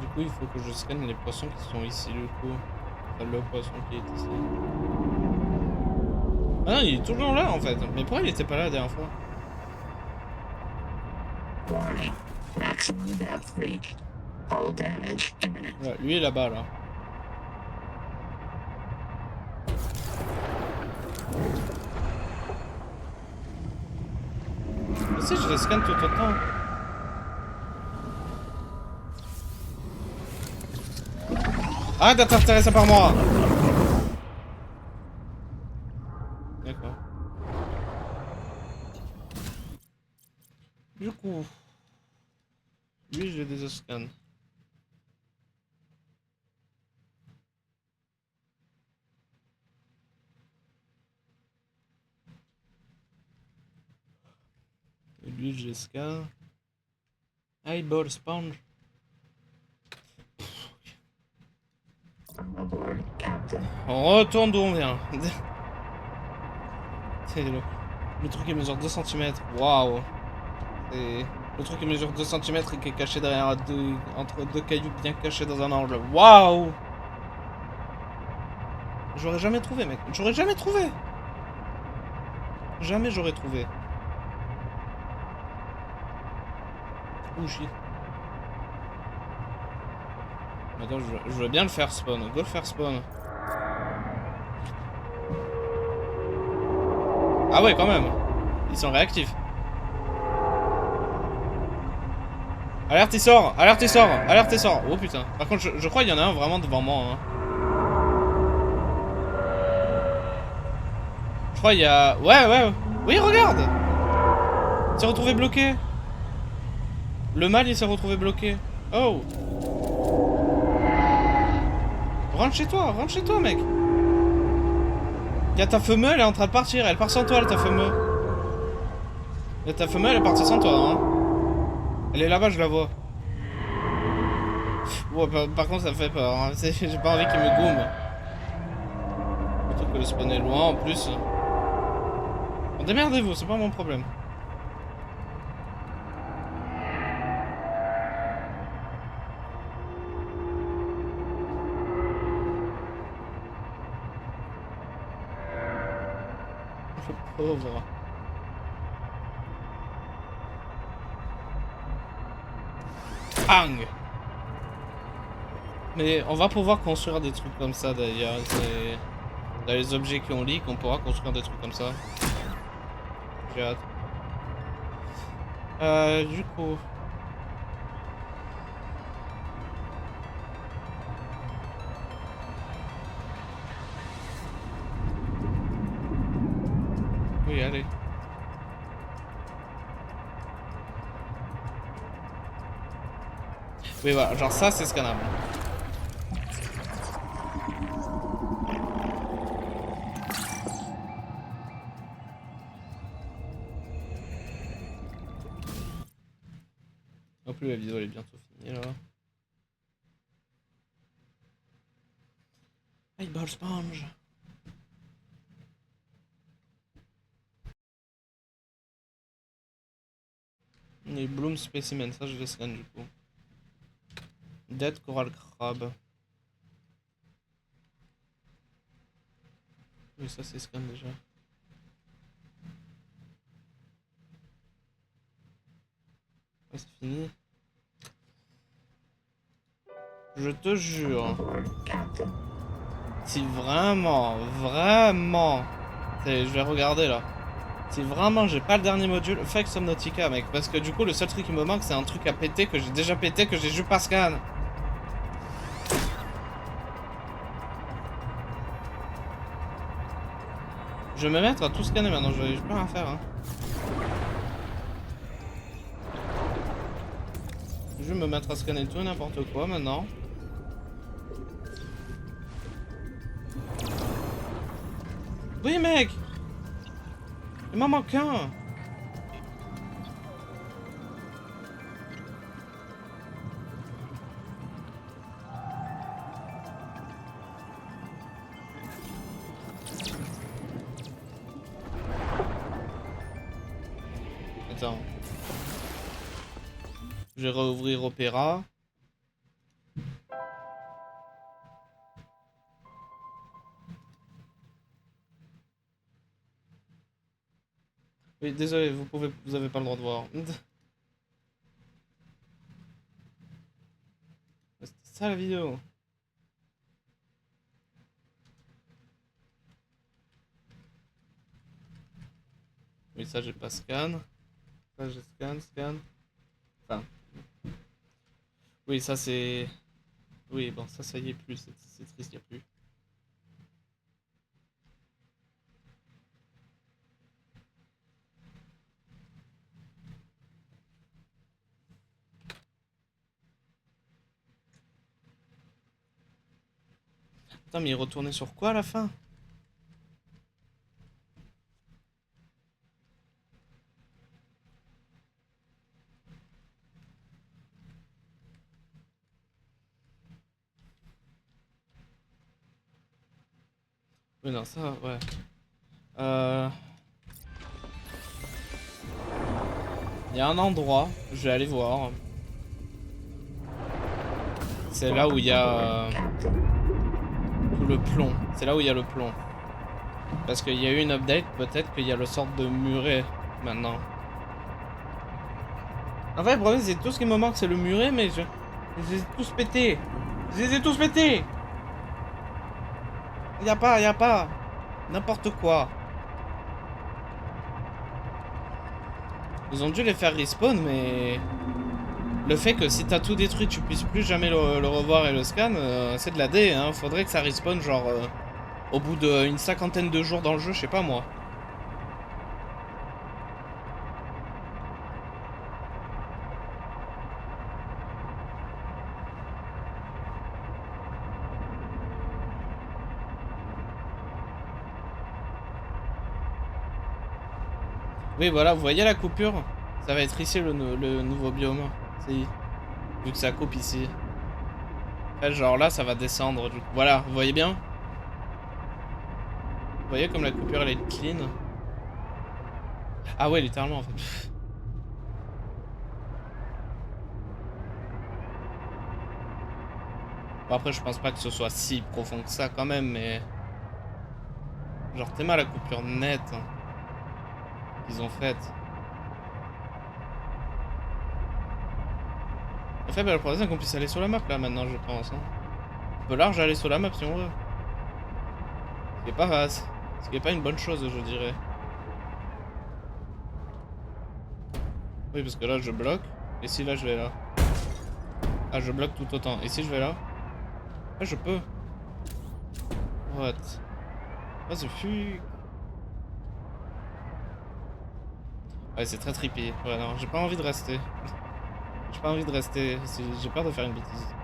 [SPEAKER 1] Du coup, il faut que je scanne les poissons qui sont ici, du coup. Enfin, le poisson qui est ici. Ah non, il est toujours là, en fait. Mais pourquoi il était pas là la dernière fois? Ouais, lui est là-bas, là. Mais si, je les scanne tout autant. Arrête d'être intéressé par moi! D'accord. Du coup... Lui, je les scanne. Et lui, je les scanne. Eyeball sponge. On retourne d'où on vient. C'est le truc qui mesure 2 cm. Waouh. C'est le truc qui mesure 2 cm et qui est caché derrière entre deux cailloux bien cachés dans un angle. Waouh. J'aurais jamais trouvé, mec. J'aurais jamais trouvé. Jamais j'aurais trouvé. Ouh, shit. Attends, je veux bien le faire spawn. Go le faire spawn. Ah ouais, quand même. Ils sont réactifs. Alerte, il sort. Alerte, il sort. Alerte, il sort. Oh putain. Par contre, je crois qu'il y en a un vraiment devant moi. Hein. Je crois qu'il y a... Ouais. Oui, regarde. Il s'est retrouvé bloqué. Le mâle, il s'est retrouvé bloqué. Oh. Rentre chez toi, mec. Y'a ta femelle, elle est en train de partir. Elle part sans toi, ta femelle. Y'a ta femelle, elle est partie sans toi, hein. Elle est là-bas, je la vois. Ouais, par contre, ça me fait peur. Hein. J'ai pas envie qu'il me goume. Plutôt que le spawn est loin, en plus. Bon, démerdez-vous, c'est pas mon problème. Le pauvre. Bang! Mais on va pouvoir construire des trucs comme ça d'ailleurs. C'est dans les objets qui ont leak, on pourra construire des trucs comme ça. J'ai hâte. Du coup. Oui, allez. Oui, voilà, genre ça, c'est scannable. Non plus, la vidéo elle est bientôt finie là. Eyeball sponge. Les bloom specimen, ça je les scanne du coup. Dead coral crab. Oui, ça c'est scan déjà. Ah, c'est fini. Je te jure. Si vraiment, je vais regarder là. Si vraiment j'ai pas le dernier module, fake Subnautica mec. Parce que du coup le seul truc qui me manque c'est un truc à péter que j'ai déjà pété, que j'ai juste pas scan. Je vais me mettre à tout scanner maintenant, je vais pas rien faire hein. Je vais me mettre à scanner tout et n'importe quoi maintenant. Oui mec! Il m'en manque un! Attends. Je vais rouvrir Opera. Oui, désolé, vous avez pas le droit de voir. C'était ça la vidéo. Oui, ça j'ai pas scan. Ça je scan. Enfin. Oui, ça c'est... Oui, bon, ça y est plus, c'est triste, y a plus. Putain, mais il retournait sur quoi à la fin? Oui, non, ça, ouais. Il y a un endroit, je vais aller voir. C'est là où il y a... Tout le plomb. C'est là où il y a le plomb. Parce qu'il y a eu une update, peut-être qu'il y a le sort de muret maintenant. En fait, le problème, c'est tout ce qui me manque, c'est le muret, mais je les ai tous pétés. Je les ai tous pétés. Y a pas. N'importe quoi. Ils ont dû les faire respawn, mais... Le fait que si t'as tout détruit, tu puisses plus jamais le revoir et le scan, c'est de la D, hein. Faudrait que ça respawn, genre, au bout d'une cinquantaine de jours dans le jeu, je sais pas moi. Oui, voilà, vous voyez la coupure? Ça va être ici le nouveau biome. Vu que ça coupe ici. En fait, genre là, ça va descendre. Du coup. Voilà, vous voyez bien? Vous voyez comme la coupure, elle est clean? Ah ouais, littéralement, en fait. Bon, après, je pense pas que ce soit si profond que ça, quand même, mais... Genre, t'es mal la coupure nette qu'ils ont faite. En fait, bah, le problème, c'est qu'on puisse aller sur la map, là, maintenant, je pense. Hein. On peut large aller sur la map, si on veut. Ce qui est pas une bonne chose, je dirais. Oui, parce que là, je bloque. Et si là, je vais là? Ah, je bloque tout autant. Et si je vais là? Ah, je peux. What? Ah, c'est fuck. Ouais, c'est très trippy. Ouais, non, j'ai pas envie de rester. J'ai pas envie de rester. J'ai peur de faire une bêtise.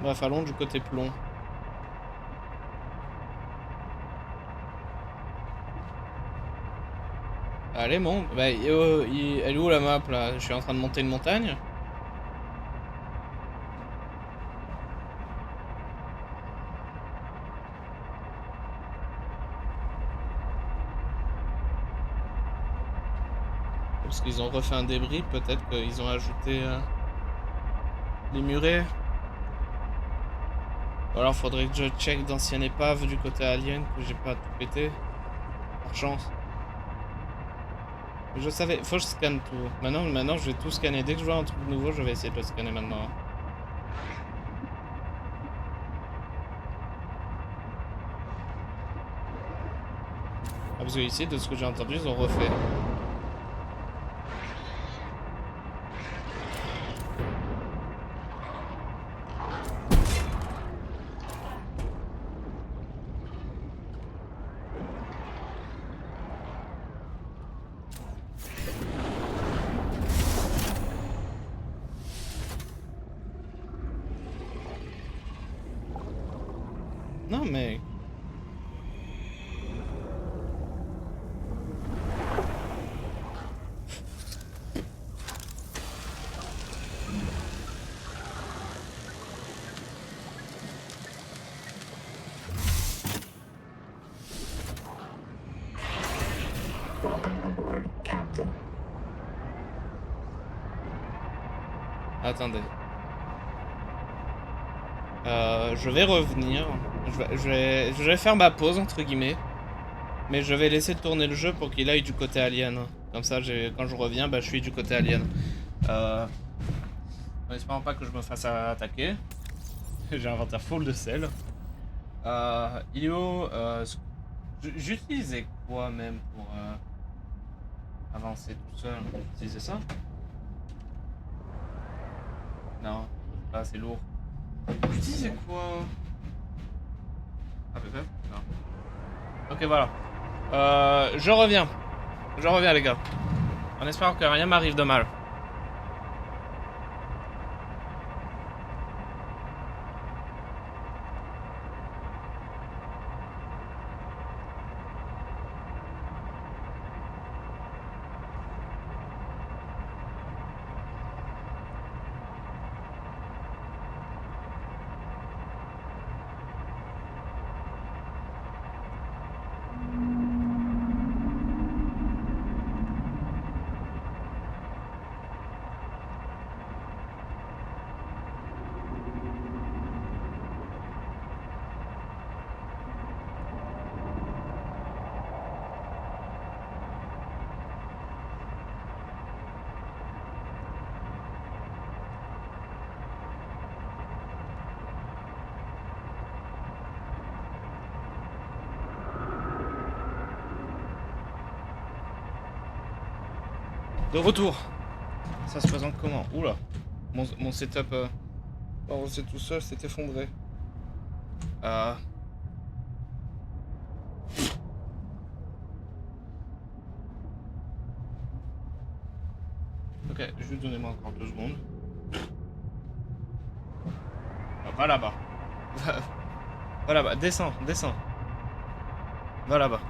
[SPEAKER 1] Bref, allons du côté plomb. Allez, bon. Bah, elle est où la map là? Je suis en train de monter une montagne. Parce qu'ils ont refait un débris, peut-être qu'ils ont ajouté les murets. Ou alors faudrait que je check d'anciennes épaves du côté alien que j'ai pas tout pété. Par chance. Je savais, faut que je scanne tout. Maintenant je vais tout scanner. Dès que je vois un truc nouveau, je vais essayer de le scanner maintenant. Ah, parce que ici, de ce que j'ai entendu, ils ont refait. Non mais... Attendez. Je vais revenir. Je vais faire ma pause, entre guillemets. Mais je vais laisser tourner le jeu pour qu'il aille du côté alien. Comme ça, quand je reviens, bah, je suis du côté alien. En espérant pas que je me fasse attaquer. J'ai un inventaire full de sel. Ilio, j'utilisais quoi même pour avancer tout seul? J'utilisais ça? Non, pas assez lourd. J'utilisais quoi? Ah peut-être? Non. Ok, voilà. Je reviens. Je reviens les gars. En espérant que rien m'arrive de mal. De retour. Ça se présente comment? Oula. Mon setup... c'est tout seul, s'est effondré. Ok, juste donnez-moi encore 2 secondes. Va là-bas. Va là-bas, descends, descends. Va là-bas.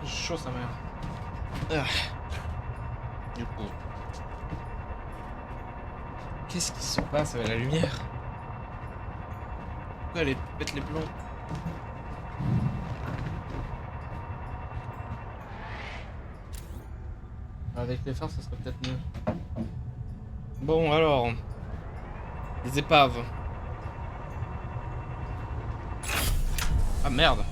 [SPEAKER 1] Chaud sa mère. Du coup. Qu'est-ce qui se passe avec la lumière? Pourquoi elle pète les plombs? Avec les phares ça serait peut-être mieux. Bon alors. Les épaves. Ah merde.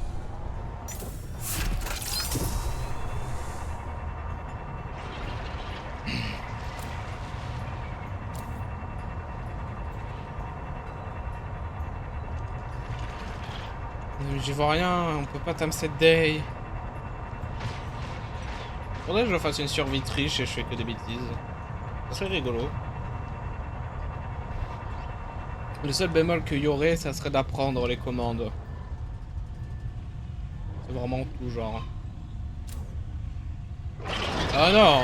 [SPEAKER 1] J'y vois rien, on peut pas time cette day. Faudrait que je fasse une survie triche et je fais que des bêtises. Ça serait rigolo. Le seul bémol qu'il y aurait, ça serait d'apprendre les commandes. C'est vraiment tout genre. Ah non!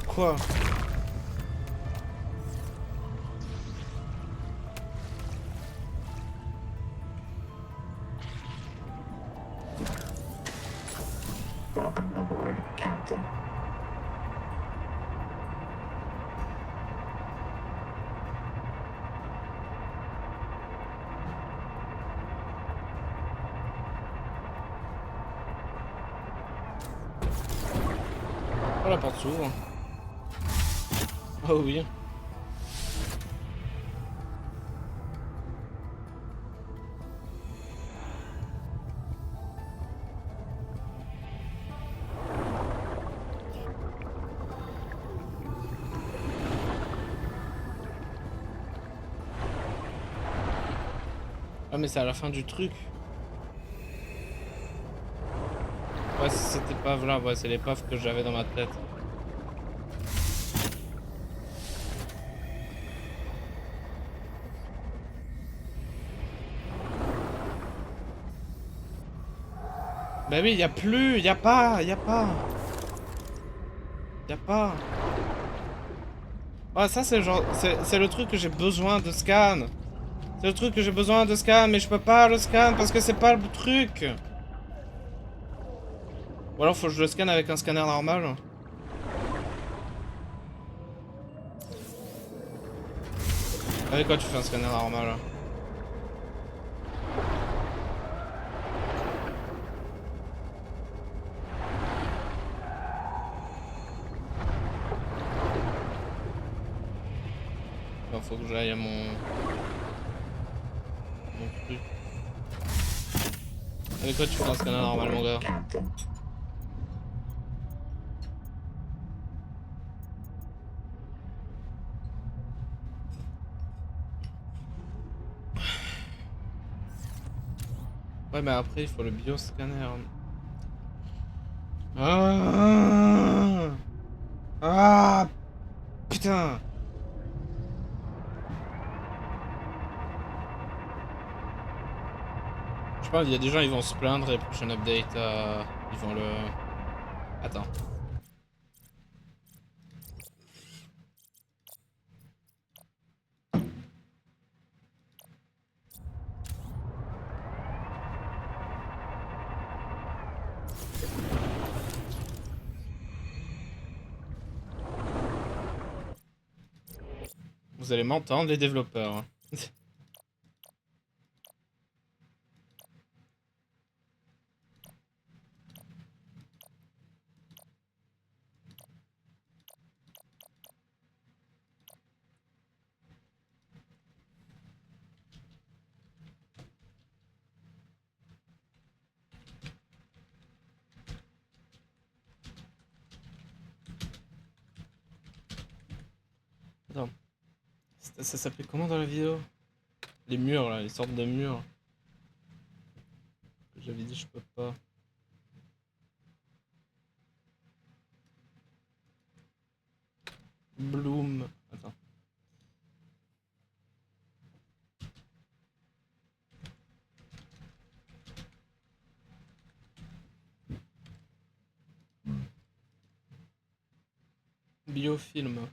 [SPEAKER 1] Quoi?
[SPEAKER 3] Welcome aboard, Captain.
[SPEAKER 1] Oh, la porte s'ouvre. Oh oui. Ah mais c'est à la fin du truc. Ouais, c'est cette épave là, ouais, c'est l'épave que j'avais dans ma tête. Bah oui, y a plus, y a pas. Ah ça c'est genre, c'est le truc que j'ai besoin de scan. C'est le truc que j'ai besoin de scan, mais je peux pas le scan parce que c'est pas le truc. Ou alors faut que je le scanne avec un scanner normal. Avec quoi tu fais un scanner normal? Il faut que j'aille à mon truc. Avec quoi tu fais un scanner normal, mon gars?
[SPEAKER 3] Captain.
[SPEAKER 1] Ouais, mais après il faut le bioscanner. Ah putain. Je pense qu'il y a des gens, ils vont se plaindre et prochain update, ils vont le... Attends. vous allez m'entendre, les développeurs. Attends. Ça s'appelait comment dans la vidéo? Les murs, là, les sortes de murs. J'avais dit je peux pas. Bloom. Attends. Biofilm.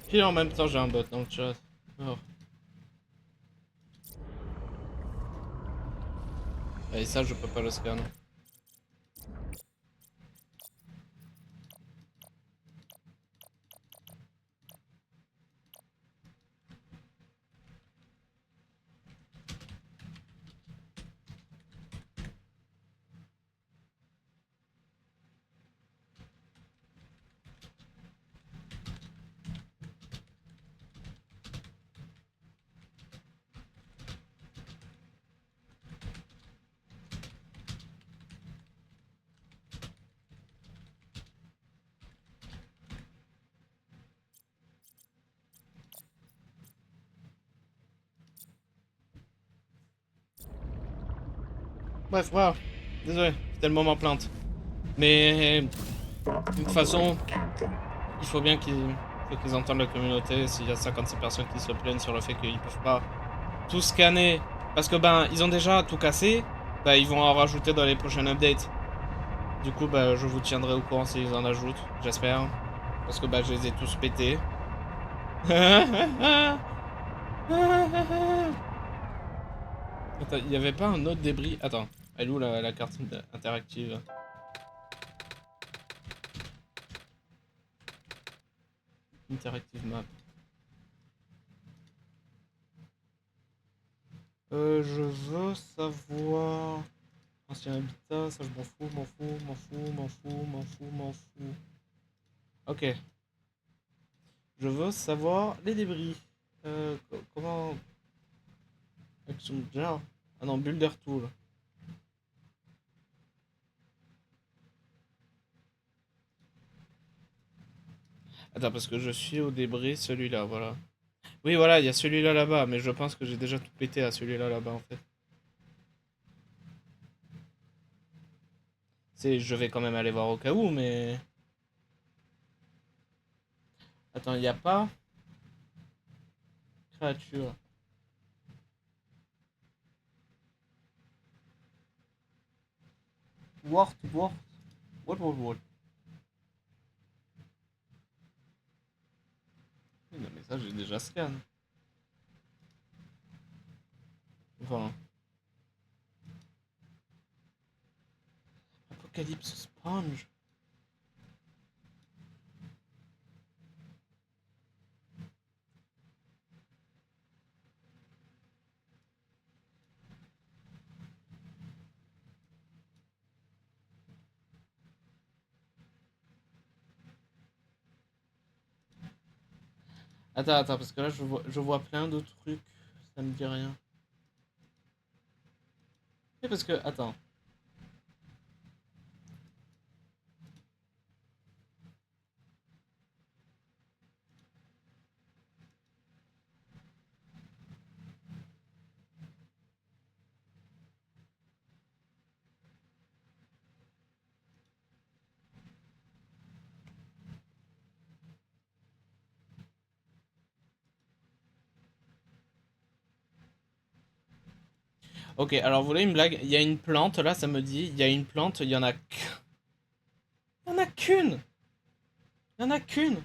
[SPEAKER 1] Pile en même temps, j'ai un bot dans le chat. Oh. Et ça, je peux pas le scan. Bref, voilà. Désolé, c'était le moment plainte. Mais de toute façon, il faut bien qu'ils entendent la communauté. S'il y a 56 personnes qui se plaignent sur le fait qu'ils peuvent pas tout scanner, parce que ben ils ont déjà tout cassé, bah ils vont en rajouter dans les prochaines updates. Du coup, bah je vous tiendrai au courant s'ils en ajoutent, j'espère. Parce que bah je les ai tous pétés. Attends, il y avait pas un autre débris? Attends, elle est où la carte interactive? Interactive map. Je veux savoir... Ancien habitat, ça je m'en fous, m'en fous, m'en fous, m'en fous, m'en fous, m'en fous. Ok. Je veux savoir les débris. Comment... Action jar. Ah non, Builder Tool. Attends, parce que je suis au débris, celui-là, voilà. Oui, voilà, il y a celui-là là-bas, mais je pense que j'ai déjà tout pété à celui-là là-bas, en fait. C'est, je vais quand même aller voir au cas où, mais... Attends, il n'y a pas... Créature. What? What? Non, mais ça, j'ai déjà scan. Enfin... Apocalypse Sponge. Attends, parce que là je vois plein de trucs, ça me dit rien. Et parce que, attends. Ok, alors vous voulez une blague? Il y a une plante, là ça me dit, il y a une plante, il y en a... Il y en a qu'une! Il y en a qu'une!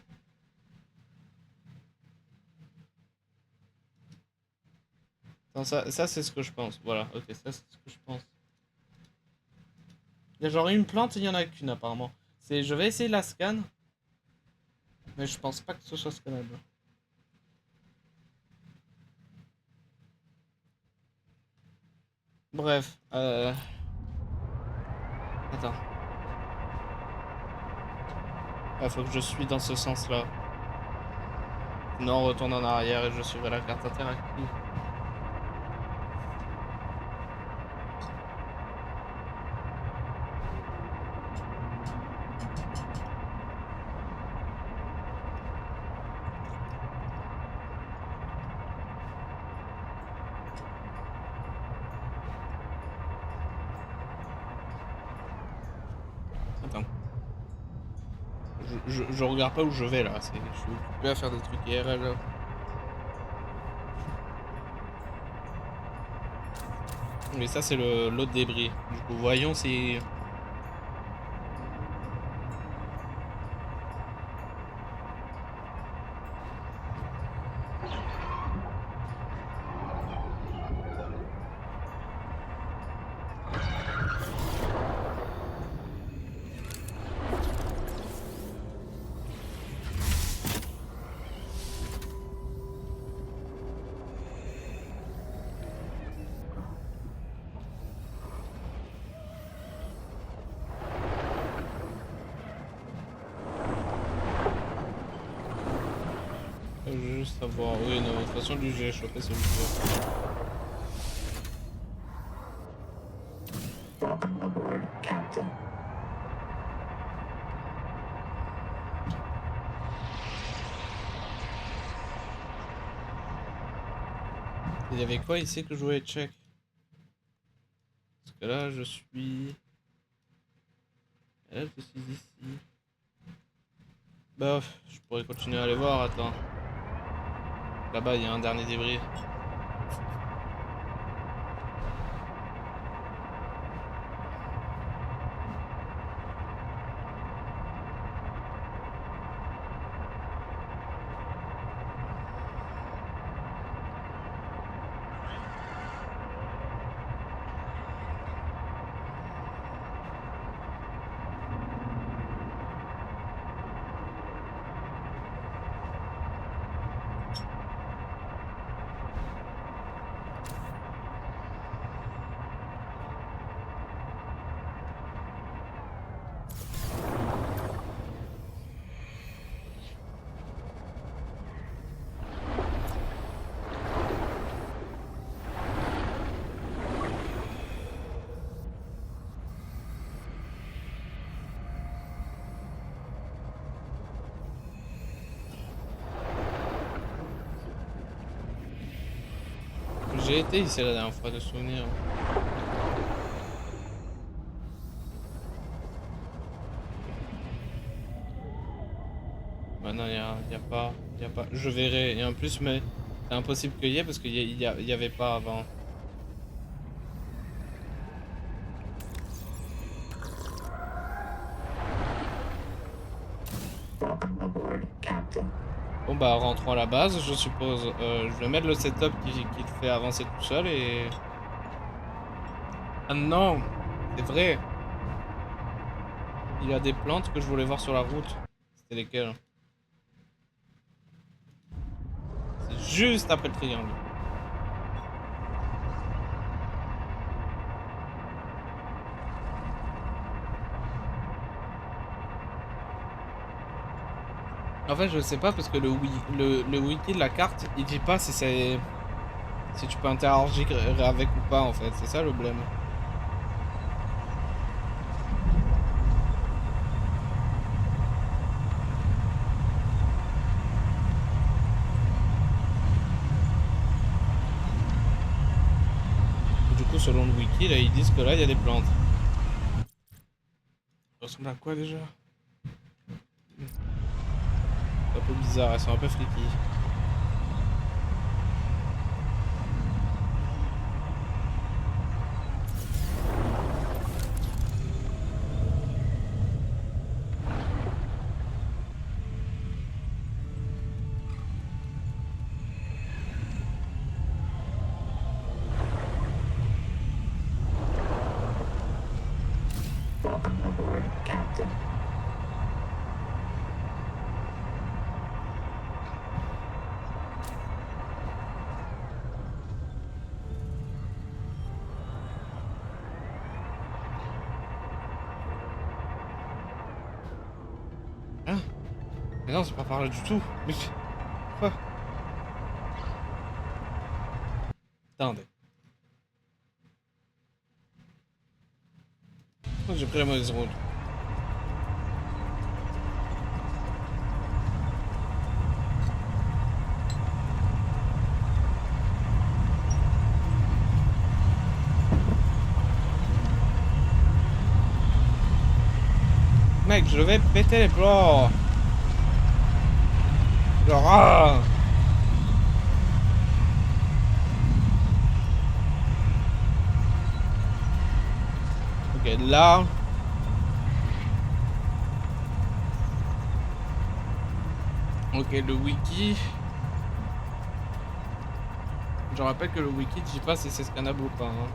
[SPEAKER 1] Non, ça c'est ce que je pense, voilà, ok, ça c'est ce que je pense. Il y a genre une plante, il y en a qu'une apparemment. Je vais essayer la scan, mais je pense pas que ce soit scannable. Bref, Attends. Il faut que je suis dans ce sens-là. Sinon on retourne en arrière et je suivrai la carte interactive. Attends. Je regarde pas où je vais là, je suis occupé à faire des trucs IRL là. Mais ça c'est l'autre débris. Du coup voyons si... Je veux juste savoir... Oui, non, de toute façon lui j'ai chopé celui là. Il y avait quoi ici que je voulais check? Parce que là je suis... Là je suis ici. Bah, je pourrais continuer à aller voir, attends. Là-bas il y a un dernier débris. J'ai été ici la dernière fois de souvenir. Maintenant il y a pas... Je verrai. Et en plus, mais c'est impossible qu'il y ait parce qu'il y avait pas avant. Bon bah rentrons à la base, je suppose. Je vais mettre le setup qui le fait avancer tout seul et Ah non, c'est vrai. Il y a des plantes que je voulais voir sur la route. C'était lesquelles? C'est juste après le triangle. En fait, je sais pas parce que le wiki de la carte, il dit pas si c'est si tu peux interagir avec ou pas en fait. C'est ça le blême. Du coup, selon le wiki, là, ils disent que là, il y a des plantes. Ça ressemble à quoi déjà? C'est un peu bizarre, elles sont un peu freaky. Hein? Mais non, c'est pas par là du tout. Mais quoi? Attendez. Oh, j'ai pris la mauvaise route. Mec, je vais péter les plombs. Genre, ah. Ok, là. Ok, le wiki. Je rappelle que le wiki dit pas si c'est scannable ou pas. Hein.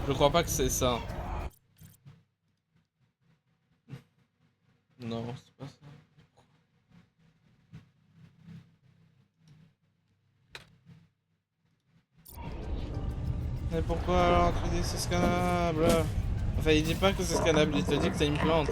[SPEAKER 1] Je crois pas que c'est ça. Non, c'est pas ça. Mais pourquoi alors tu dis que c'est scannable? Enfin, il dit pas que c'est scannable, il te dit que c'est une plante.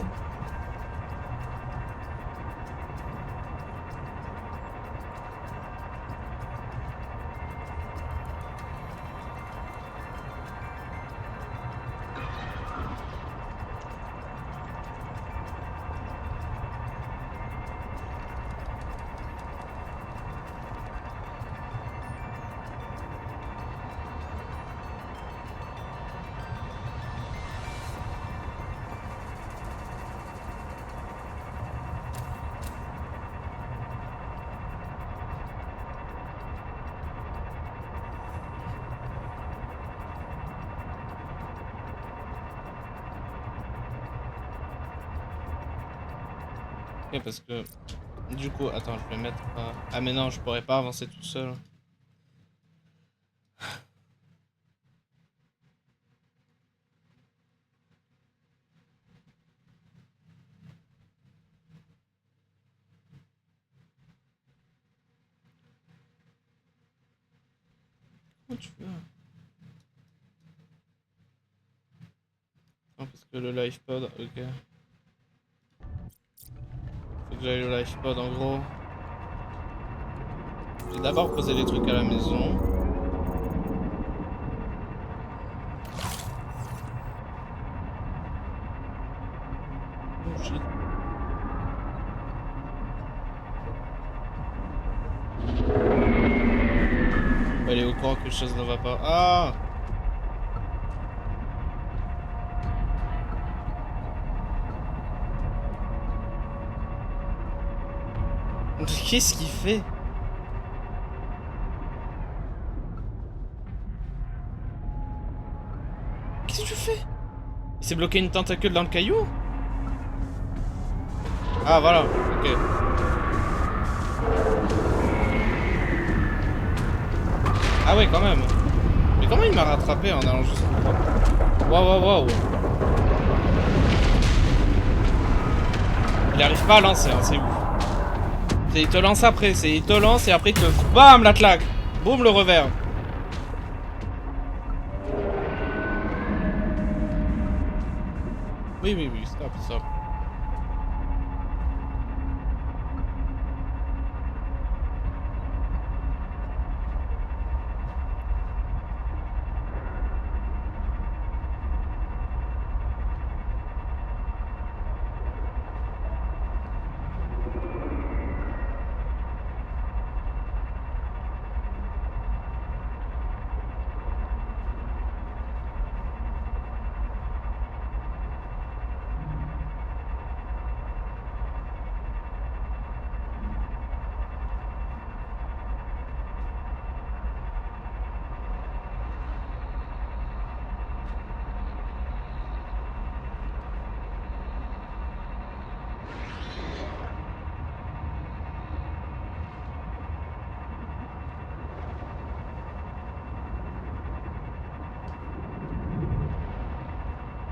[SPEAKER 1] Ok, parce que du coup, attends, je vais mettre. Ah, mais non, je pourrais pas avancer tout seul. Comment tu fais? Non, parce que le live pod, ok. Faut que j'aille au live pod en gros. Je vais d'abord poser les trucs à la maison. Oh shit. Elle est au courant que quelque chose ne va pas. Ah! Qu'est-ce qu'il fait? Qu'est-ce que tu fais? Il s'est bloqué une tentacule dans le caillou? Ah voilà, ok. Ah ouais quand même. Mais comment il m'a rattrapé en allant jusqu'au bout? Waouh, waouh, waouh. Il arrive pas à lancer, hein, c'est ouf. Il te lance après, il te lance et après il te... Bam, la claque. Boum, le revers. Oui, oui, oui, stop, stop.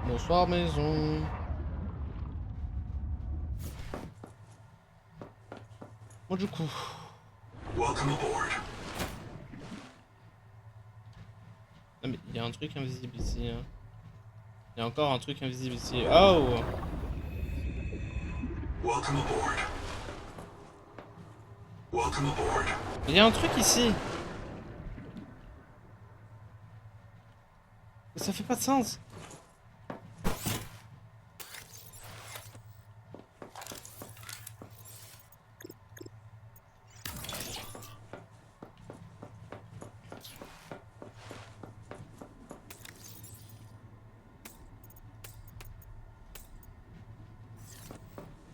[SPEAKER 1] Bonsoir maison. Bon du coup.
[SPEAKER 2] Welcome aboard.
[SPEAKER 1] Non mais il y a un truc invisible ici. Hein. Il y a encore un truc invisible ici. Oh.
[SPEAKER 2] Welcome aboard. Welcome aboard.
[SPEAKER 1] Il y a un truc ici. Ça fait pas de sens.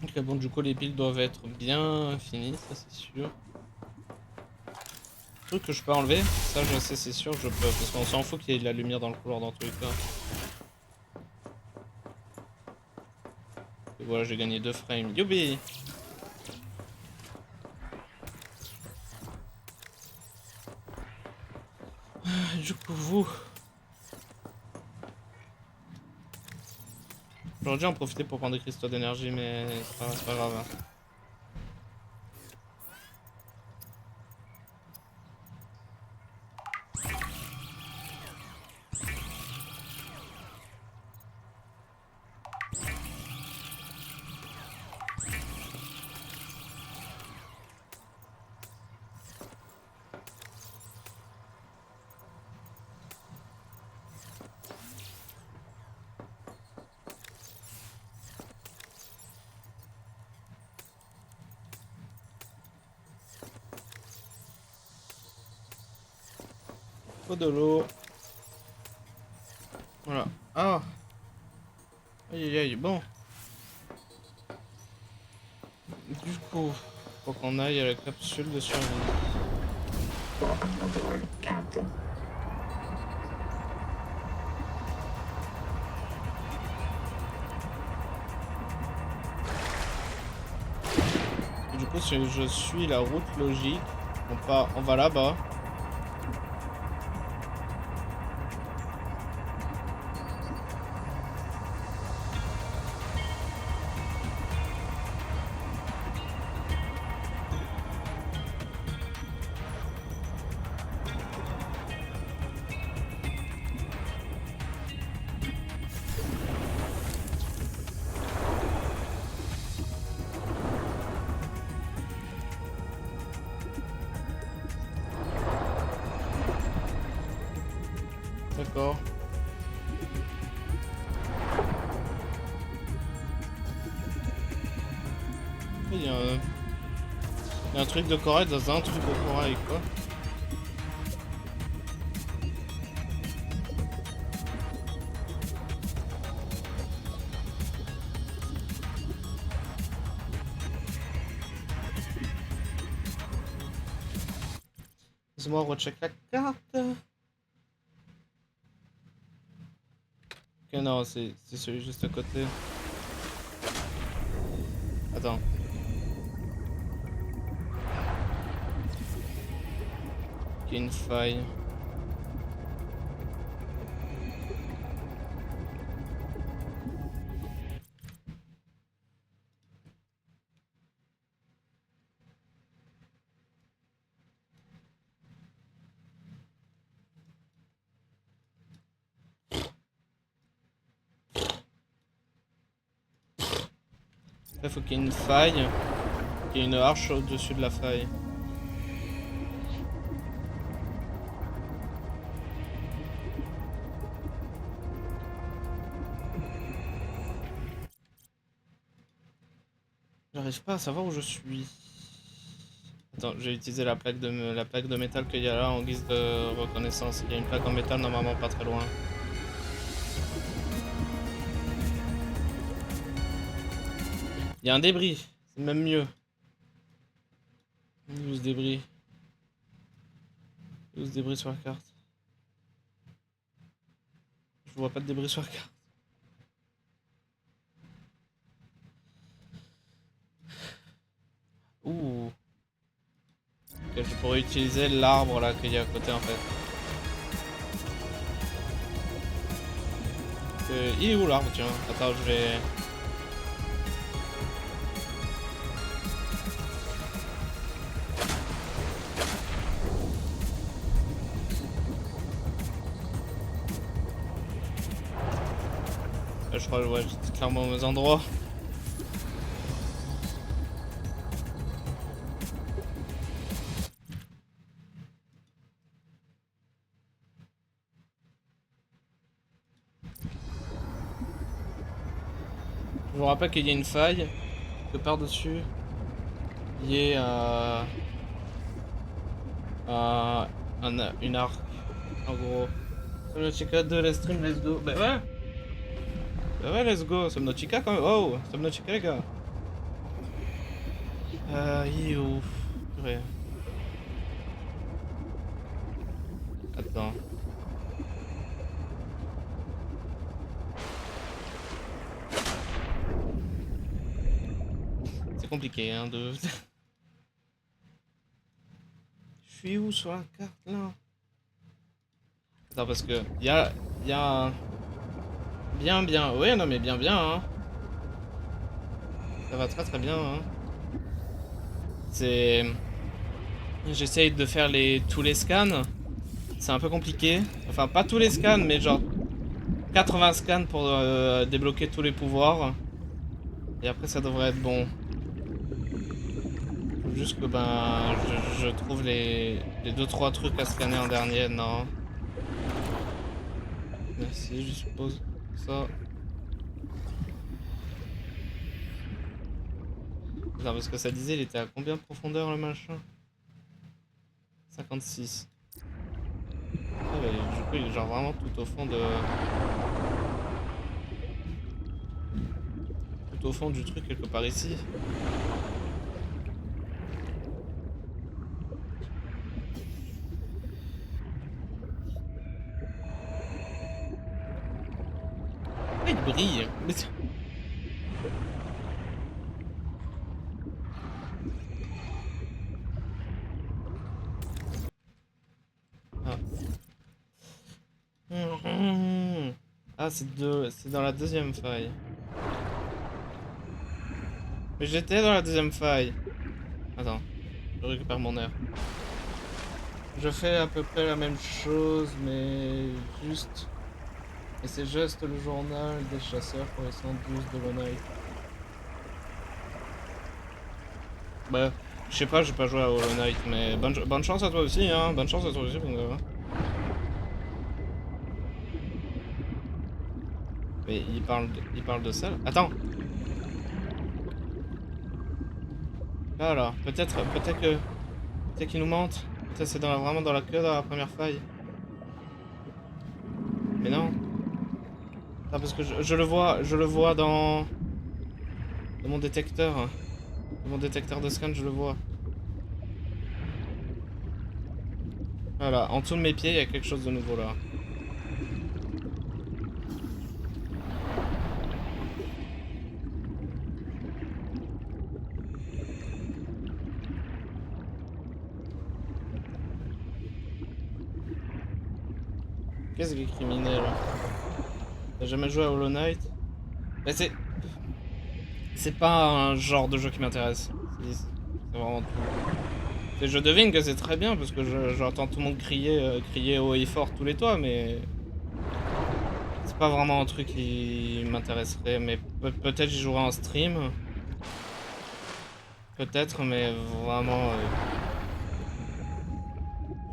[SPEAKER 1] Ok, bon, du coup, les piles doivent être bien finies, ça c'est sûr. Truc que je peux enlever, ça je sais, c'est sûr, je peux, parce qu'on s'en fout qu'il y ait de la lumière dans le couloir dans tous les cas. Et voilà, j'ai gagné 2 frames. Youbi! Du coup, vous. J'aurais dû en profiter pour prendre des cristaux d'énergie, mais c'est pas grave. Hein. Faut de l'eau. Voilà. Ah! Aïe aïe aïe, bon. Du coup, faut qu'on aille à la capsule de survie. Et du coup, si je suis la route logique, on va là-bas. D'accord. Il y a un truc de corail dans un truc de corail, quoi. Laisse-moi recheck la carte. Ok, non, c'est celui juste à côté. Attends. Il y a une faille. Après, faut qu'il y ait une faille. Qu'il y ait une arche au-dessus de la faille. J'arrive pas à savoir où je suis. Attends, j'ai utilisé la plaque de métal qu'il y a là en guise de reconnaissance. Il y a une plaque en métal normalement pas très loin. Il y a un débris, c'est même mieux. Où ce débris? Où ce débris sur la carte? Je vois pas de débris sur la carte. Ouh. Ok, je pourrais utiliser l'arbre là qu'il y a à côté en fait. Il est où l'arbre, tiens? Attends, je vais... Je crois que ouais, j'étais clairement au mauvais endroit. Je vous rappelle qu'il y a une faille, que par-dessus, il y ait une arc, en gros. Subnautica 2, la stream, let's go. Bah ouais! Bah ouais, let's go, Subnautica quand même. Oh, Subnautica les gars. Il est où? Purée. Attends. C'est compliqué, hein, de... Je suis où sur la carte, là? Attends, parce que... y a Bien. Ouais, non, mais bien, hein. Ça va très très bien, hein. C'est... J'essaye de faire tous les scans. C'est un peu compliqué. Enfin, pas tous les scans, mais genre 80 scans pour débloquer tous les pouvoirs. Et après, ça devrait être bon. Faut juste que ben, je trouve les 2-3 trucs à scanner en dernier. Non. Merci, je suppose. Ça. Non, parce que ça disait, il était à combien de profondeur le machin? 56. Ah bah, du coup, il est genre vraiment tout au fond de... Tout au fond du truc, quelque part ici. Ah, il brille. Ah, c'est dans la deuxième faille. Mais j'étais dans la deuxième faille. Attends, je récupère mon air. Je fais à peu près la même chose, mais juste... Et c'est juste le journal des chasseurs pour les 112 de l'Onight. Bah, je sais pas, j'ai pas joué à Hollow Knight, mais bonne chance à toi aussi, hein. Bonne chance à toi aussi, Mais il parle de ça. Attends. Là, peut-être qu'il nous mente. Peut-être c'est vraiment dans la queue dans la première faille. Mais non. Non, parce que je le vois dans mon détecteur. Dans mon détecteur de scan, je le vois. Voilà, en dessous de mes pieds, il y a quelque chose de nouveau là. Qu'est-ce qui est criminel? T'as jamais joué à Hollow Knight? Mais c'est pas un genre de jeu qui m'intéresse. C'est vraiment tout. Je devine que c'est très bien parce que j'entends tout le monde crier haut et fort tous les toits, mais c'est pas vraiment un truc qui m'intéresserait. Mais peut-être j'y jouerai en stream. Peut-être, mais vraiment...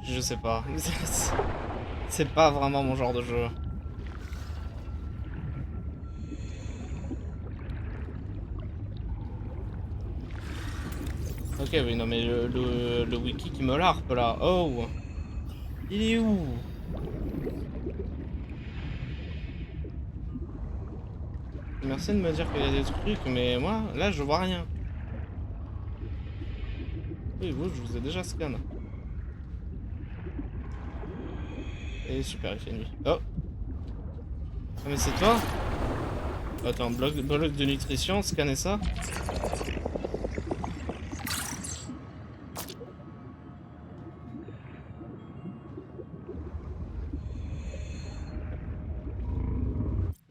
[SPEAKER 1] je sais pas. C'est pas vraiment mon genre de jeu. Ok, oui, non, mais le wiki qui me larpe là. Oh! Il est où? Merci de me dire qu'il y a des trucs, mais moi, là, je vois rien. Oui, vous, je vous ai déjà scanné. Et super, il fait nuit. Oh! Ah, mais c'est toi? Attends, bloc de nutrition, scanner ça.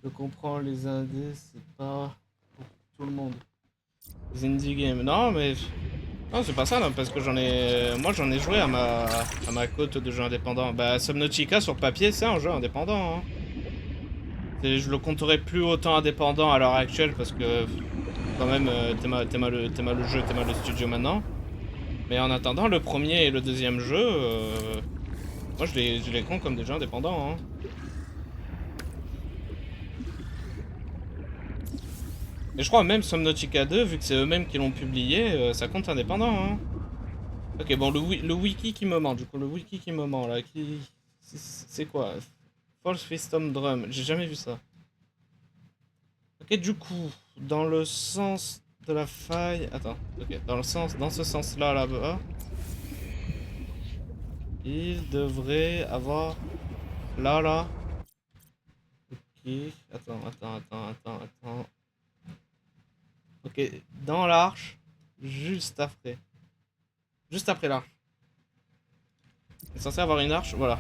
[SPEAKER 1] Je comprends, les indices, c'est pas pour tout le monde. Les indie games. Non, mais... Non, c'est pas ça, non, parce que j'en ai... Moi, j'en ai joué à ma cote de jeux indépendants. Bah, Subnautica, sur papier, c'est un jeu indépendant, hein. Je le compterai plus autant indépendant à l'heure actuelle, parce que... Quand même, t'es mal le jeu, t'es mal le studio maintenant. Mais en attendant, le premier et le deuxième jeu... Moi, je les compte comme des jeux indépendants, hein. Et je crois même Subnautica 2, vu que c'est eux-mêmes qui l'ont publié, ça compte indépendant, hein. Ok, bon, le wiki qui me ment, du coup, le wiki qui me ment, là, qui... C'est quoi? False Fistom Drum, j'ai jamais vu ça. Ok, du coup, dans le sens de la faille... Attends, ok, dans ce sens-là, là-bas, il devrait avoir... Là. Ok, attends. Ok, dans l'arche, juste après. Juste après l'arche. Il est censé avoir une arche, voilà.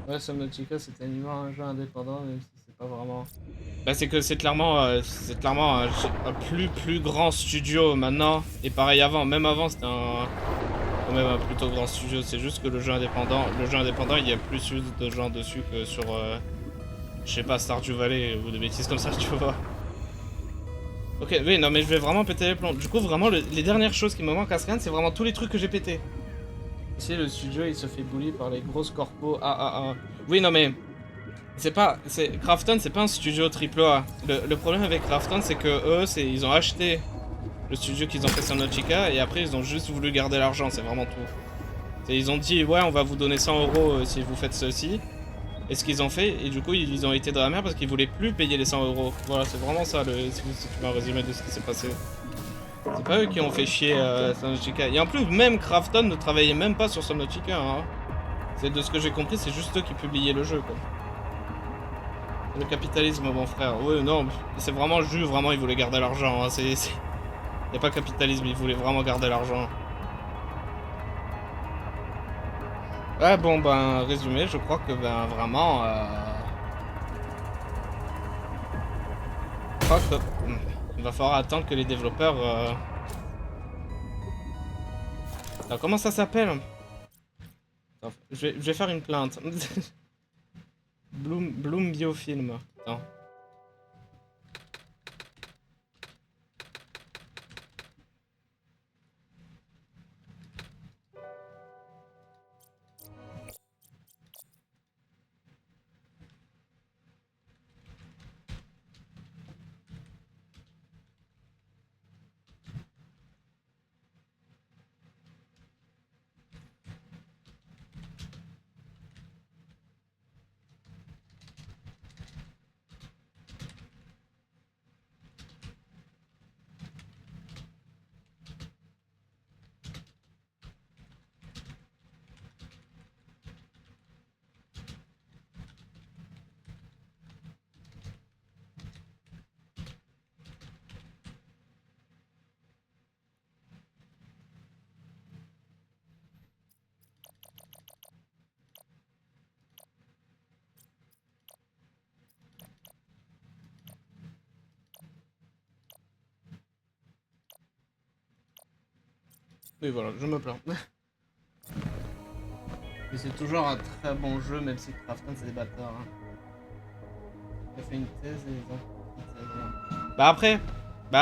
[SPEAKER 1] Ouais, Subnautica, c'est tellement un jeu indépendant, même si c'est pas vraiment... Bah, c'est que c'est clairement un plus grand studio maintenant. Et pareil avant, même avant, c'était quand même un plutôt grand studio. C'est juste que le jeu indépendant, il y a plus de gens dessus que sur, je sais pas, Stardew Valley ou des bêtises comme ça, tu vois. Ok, oui, non, mais je vais vraiment péter les plombs. Du coup, vraiment, les dernières choses qui me manquent à scan, c'est vraiment tous les trucs que j'ai pété. Ici, le studio, il se fait bully par les grosses corpos. Oui, non, mais... Krafton, c'est pas un studio AAA. Le problème avec Krafton, c'est que eux, ils ont acheté le studio qu'ils ont fait sur Nautica et après, ils ont juste voulu garder l'argent, c'est vraiment tout. Ils ont dit, ouais, on va vous donner 100 € si vous faites ceci. Et ce qu'ils ont fait, et du coup, ils ont été dans la merde parce qu'ils voulaient plus payer les 100 €. Voilà, c'est vraiment ça, si tu m'as résumé de ce qui s'est passé. C'est pas eux qui ont fait chier Subnautica. Et en plus, même Krafton ne travaillait même pas sur Subnautica, hein. C'est de ce que j'ai compris, c'est juste eux qui publiaient le jeu, quoi. Le capitalisme, mon frère. Oui, non, c'est vraiment le jeu, vraiment, ils voulaient garder l'argent. Hein. Y a pas capitalisme, ils voulaient vraiment garder l'argent. Ouais, bon, ben, résumé, je crois que, ben, vraiment, je crois que... Il va falloir attendre que les développeurs... Alors, comment ça s'appelle? Attends, je vais faire une plainte. Bloom Biofilm. Attends. Oui, voilà, je me plains. Mais c'est toujours un très bon jeu, même si Krafton c'est des bâtards. Hein. Il a fait une thèse et ils ont... Bah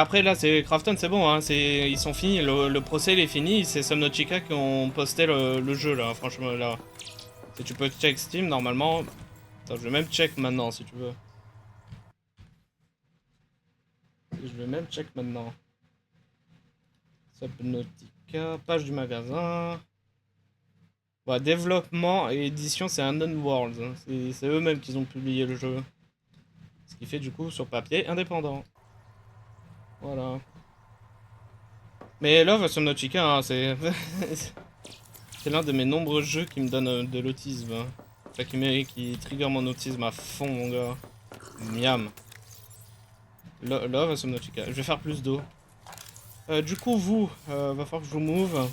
[SPEAKER 1] après là c'est Krafton c'est bon, hein. Ils sont finis, le procès il est fini, c'est Subnautica qui ont posté le jeu là, franchement là. Si tu peux check Steam normalement. Attends, je vais même check maintenant si tu veux. Je vais même check maintenant. Subnautica, page du magasin. Ouais, développement et édition, c'est Unknown Worlds. Hein. C'est eux-mêmes qui ont publié le jeu. Ce qui fait du coup sur papier indépendant. Voilà. Mais Love Subnautica, hein, c'est c'est l'un de mes nombreux jeux qui me donne de l'autisme. Hein. Enfin, qui trigger mon autisme à fond, mon gars. Miam. Love Subnautica. Je vais faire plus d'eau. Du coup, vous, va falloir que je vous move.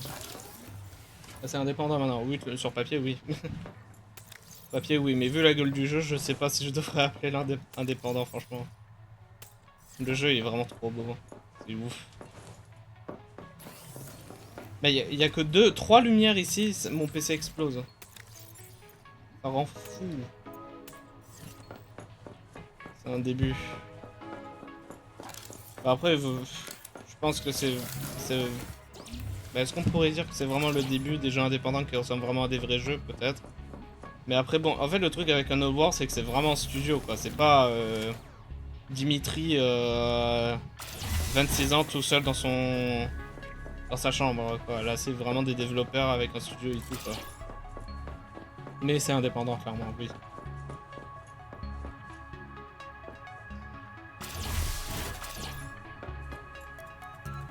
[SPEAKER 1] Ah, c'est indépendant maintenant. Oui, sur papier, oui. Papier, oui, mais vu la gueule du jeu, je sais pas si je devrais appeler l'indépendant, franchement. Le jeu, il est vraiment trop beau. C'est ouf. Mais il y a que 3 lumières ici, mon PC explose. Ça rend fou. C'est un début. Après, je pense que c'est... Bah, est-ce qu'on pourrait dire que c'est vraiment le début des jeux indépendants qui ressemblent vraiment à des vrais jeux, peut-être? Mais après, bon, en fait, le truc avec un War, c'est que c'est vraiment un studio, quoi. C'est pas Dimitri, 26 ans, tout seul dans sa chambre, quoi. Là, c'est vraiment des développeurs avec un studio et tout, quoi. Mais c'est indépendant, clairement, oui.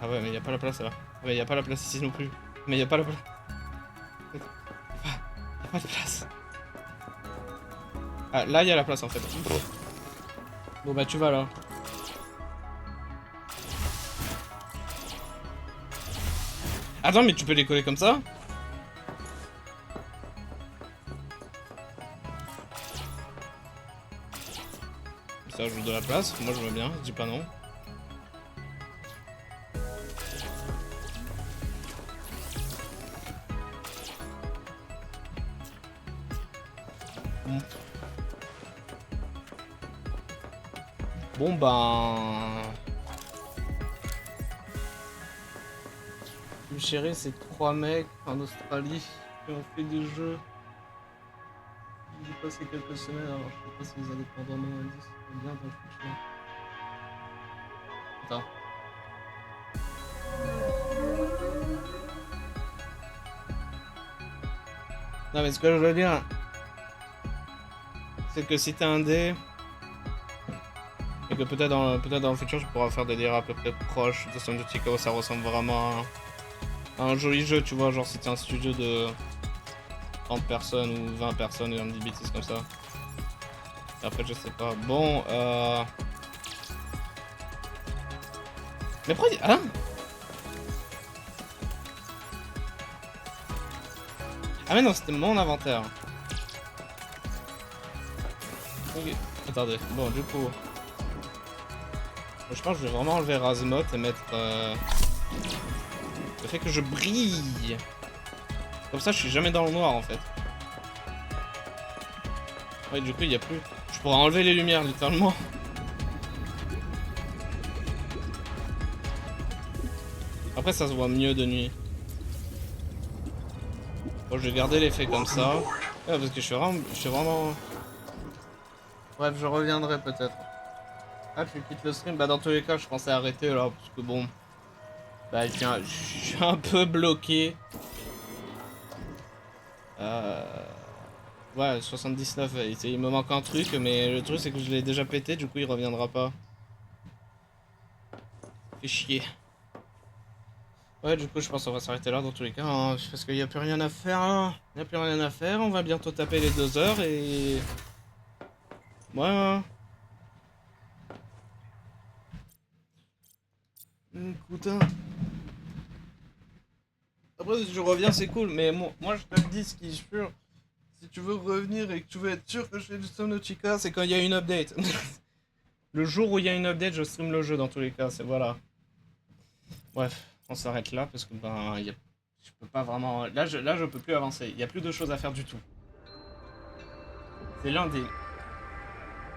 [SPEAKER 1] Ah ouais, mais y a pas la place, là. Ouais, y a pas la place ici non plus. Mais y a pas la place. Y a pas de place. Ah, là, y a la place, en fait. Bon, bah, tu vas, là. Attends, mais tu peux les coller comme ça? Ça ajoute de la place, moi je veux bien, je dis pas non. Bon ben... Le chéri, c'est 3 mecs en Australie qui ont fait des jeux. J'ai passé quelques semaines, alors je sais pas si les indépendants m'ont dit c'est bien dans le futur. Attends. Non mais ce que je veux dire, c'est que si t'es indé, et que peut-être dans le futur je pourrais faire des délires à peu près proches de Subnautica où ça ressemble vraiment à un joli jeu, tu vois, genre si t'es un studio de 30 personnes ou 20 personnes et on me dit bêtises comme ça. Et après je sais pas. Bon Mais pourquoi hein? Ah mais non, c'était mon inventaire. Ok. Attendez, bon du coup... Je pense que je vais vraiment enlever Razmot et mettre... le fait que je brille. Comme ça je suis jamais dans le noir en fait. Ouais du coup il n'y a plus... Je pourrais enlever les lumières littéralement. Après ça se voit mieux de nuit. Bon je vais garder l'effet comme ça. Ouais, parce que je suis vraiment... Bref je reviendrai peut-être. Ah tu quittes le stream? Bah dans tous les cas je pensais arrêter là parce que bon... Bah je suis un peu bloqué. Ouais 79, il me manque un truc mais le truc c'est que je l'ai déjà pété du coup il reviendra pas. Fait chier. Ouais du coup je pense qu'on va s'arrêter là dans tous les cas hein, parce qu'il n'y a plus rien à faire là. Il n'y a plus rien à faire, on va bientôt taper les 2 heures et... Ouais. Écoute hein. Après si je reviens c'est cool mais moi je te le dis ce qui est sûr. Si tu veux revenir et que tu veux être sûr que je fais du Subnautica, c'est quand il y a une update. Le jour où il y a une update, je stream le jeu dans tous les cas, c'est voilà. Bref, on s'arrête là parce que ben Je peux pas vraiment... Là, je peux plus avancer. Il n'y a plus de choses à faire du tout. C'est l'un des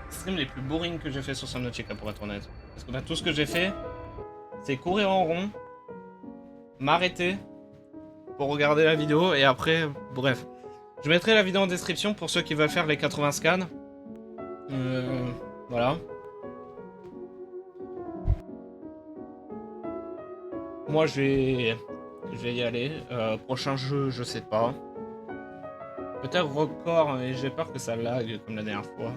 [SPEAKER 1] streams les plus boring que j'ai fait sur Subnautica, pour être honnête. Parce que là, tout ce que j'ai fait, c'est courir en rond, m'arrêter pour regarder la vidéo, et après, bref. Je mettrai la vidéo en description pour ceux qui veulent faire les 80 scans. Voilà. Moi, je vais y aller. Prochain jeu, je sais pas. Peut-être record, mais j'ai peur que ça lag comme la dernière fois.